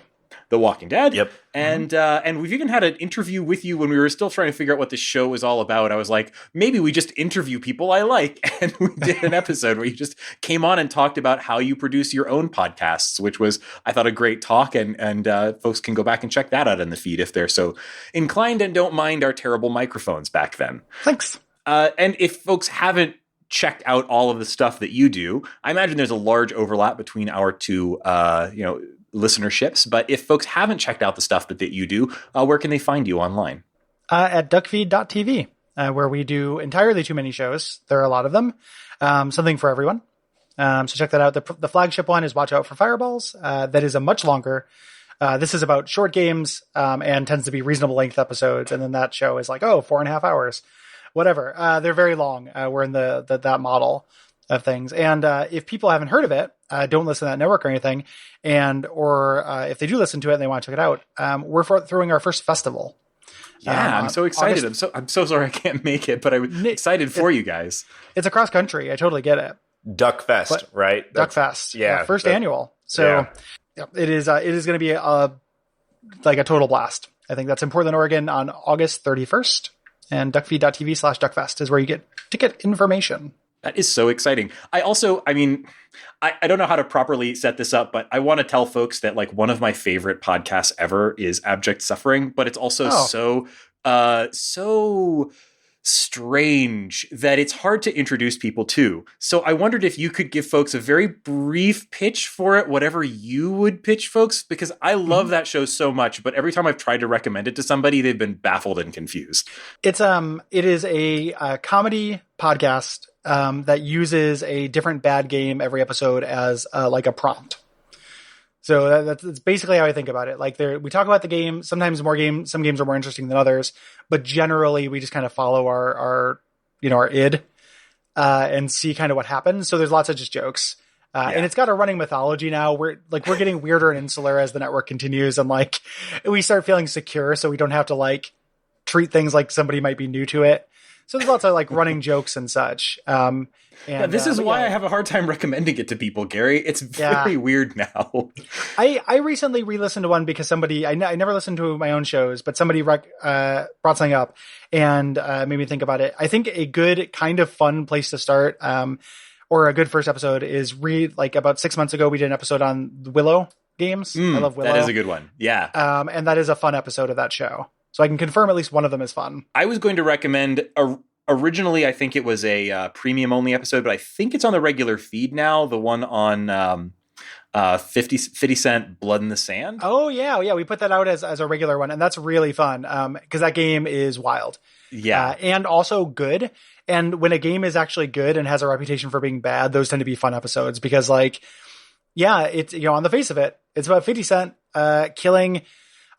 The Walking Dead.
Yep.
And we've even had an interview with you when we were still trying to figure out what the show was all about. I was like, maybe we just interview people I like. And we did an episode where you just came on and talked about how you produce your own podcasts, which was, I thought, a great talk. And folks can go back and check that out in the feed if they're so inclined and don't mind our terrible microphones back then.
Thanks.
And if folks haven't checked out all of the stuff that you do, I imagine there's a large overlap between our two, listenerships. But if folks haven't checked out the stuff that you do, where can they find you online?
At duckfeed.tv, where we do entirely too many shows. There are a lot of them. Something for everyone. So check that out. The flagship one is Watch Out for Fireballs. That is a much longer. This is about short games and tends to be reasonable length episodes. And then that show is like, 4.5 hours. Whatever. They're very long. We're in that model of things. And if people haven't heard of it, don't listen to that network or anything, or if they do listen to it and they want to check it out, we're throwing our first festival.
Yeah, I'm so excited. I'm so sorry I can't make it, but I'm excited for you guys.
It's across country. I totally get it.
Duck Fest, right?
Duck Fest.
Yeah.
First annual. So it is going to be a total blast. I think that's in Portland, Oregon on August 31st. And duckfeed.tv/duckfest is where you get ticket information.
That is so exciting. I don't know how to properly set this up, but I want to tell folks that like one of my favorite podcasts ever is Abject Suffering, but it's also so strange that it's hard to introduce people to. So I wondered if you could give folks a very brief pitch for it, whatever you would pitch folks, because I love that show so much, but every time I've tried to recommend it to somebody, they've been baffled and confused.
It is a comedy podcast that uses a different bad game every episode as like a prompt. So that's basically how I think about it. Like we talk about the game. Sometimes some games are more interesting than others, but generally we just kind of follow our id and see kind of what happens. So there's lots of just jokes. And it's got a running mythology now. We're getting weirder and insular as the network continues, and like we start feeling secure, so we don't have to like treat things like somebody might be new to it. So there's lots of like running jokes and such.
This is why I have a hard time recommending it to people, Gary. It's very weird now.
I recently re-listened to one because I never listened to my own shows, but somebody brought something up and made me think about it. I think a good kind of fun place to start, or a good first episode is about 6 months ago, we did an episode on the Willow games. I love Willow.
That is a good one. Yeah.
And that is a fun episode of that show. So I can confirm at least one of them is fun. I
was going to recommend originally, I think it was a premium only episode, but I think it's on the regular feed now. The one on 50 Cent Blood in the Sand.
Oh yeah. We put that out as a regular one, and that's really fun. Cause that game is wild.
Yeah.
And also good. And when a game is actually good and has a reputation for being bad, those tend to be fun episodes because like, Yeah, it's, on the face of it, it's about 50 Cent killing,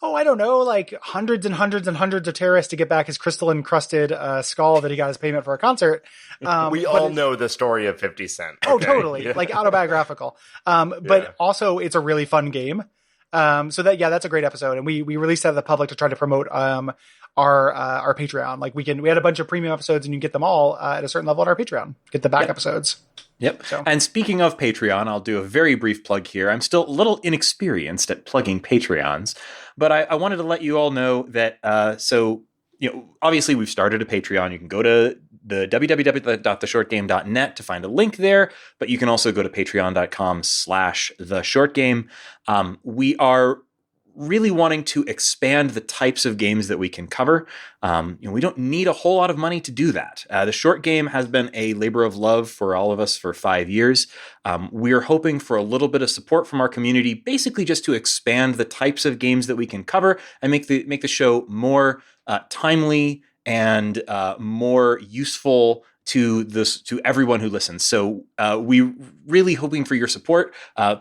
I don't know, like hundreds and hundreds and hundreds of terrorists to get back his crystal encrusted skull that he got as payment for a concert.
We all know the story of 50 Cent. Okay?
Oh, totally.
Yeah.
Like autobiographical. But also it's a really fun game. So that's a great episode. And we released that to the public to try to promote our Patreon. Like we had a bunch of premium episodes and you can get them all at a certain level on our Patreon. Get the back episodes.
Yep.
So.
And speaking of Patreon, I'll do a very brief plug here. I'm still a little inexperienced at plugging Patreons, but I wanted to let you all know that, obviously we've started a Patreon. You can go to the www.theshortgame.net to find a link there, but you can also go to patreon.com/theshortgame. We are really wanting to expand the types of games that we can cover. We don't need a whole lot of money to do that. The Short Game has been a labor of love for all of us for 5 years. We're hoping for a little bit of support from our community, basically just to expand the types of games that we can cover and make the show more timely and more useful to everyone who listens. So we really hoping for your support.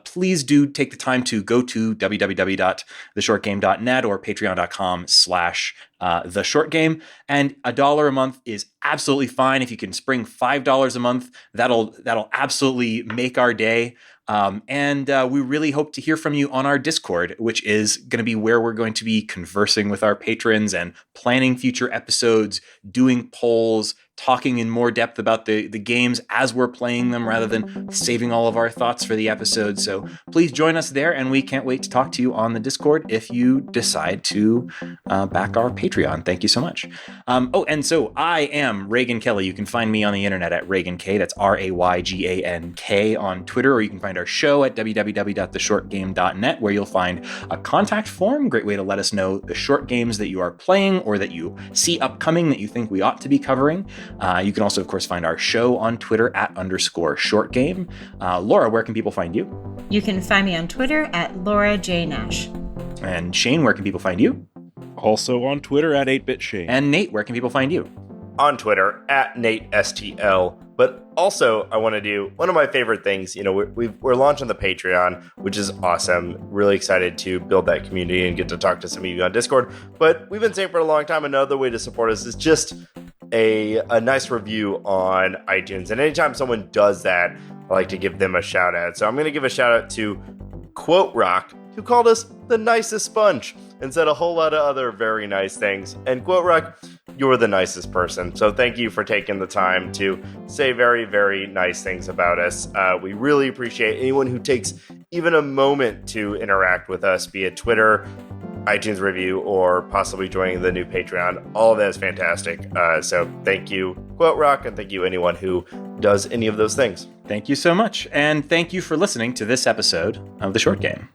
Please do take the time to go to www.theshortgame.net or patreon.com/theshortgame. And $1 a month is absolutely fine. If you can spring $5 a month, that'll absolutely make our day. And we really hope to hear from you on our Discord, which is going to be where we're going to be conversing with our patrons and planning future episodes, doing polls, talking in more depth about the games as we're playing them rather than saving all of our thoughts for the episode. So please join us there, and we can't wait to talk to you on the Discord if you decide to back our Patreon. Thank you so much. And so I am Raygan Kelly. You can find me on the internet at Raygan K. That's RAYGANK on Twitter, or you can find our show at www.theshortgame.net, where you'll find a contact form. Great way to let us know the short games that you are playing or that you see upcoming that you think we ought to be covering. You can also, of course, find our show on Twitter at _shortgame. Laura, where can people find you?
You can find me on Twitter at Laura J. Nash.
And Shane, where can people find you?
Also on Twitter at 8BitShane.
And Nate, where can people find you?
On Twitter at NateSTL. But also, I want to do one of my favorite things. We're launching the Patreon, which is awesome. Really excited to build that community and get to talk to some of you on Discord. But we've been saying for a long time, another way to support us is just a nice review on iTunes. And anytime someone does that, I like to give them a shout out. So I'm going to give a shout out to Quote Rock, who called us the nicest bunch and said a whole lot of other very nice things. And Quote Rock, you're the nicest person. So thank you for taking the time to say very, very nice things about us. We really appreciate anyone who takes even a moment to interact with us via Twitter, iTunes review, or possibly joining the new Patreon. All of that is fantastic. So thank you, Quote Rock, and thank you anyone who does any of those things.
Thank you so much. And thank you for listening to this episode of The Short Game.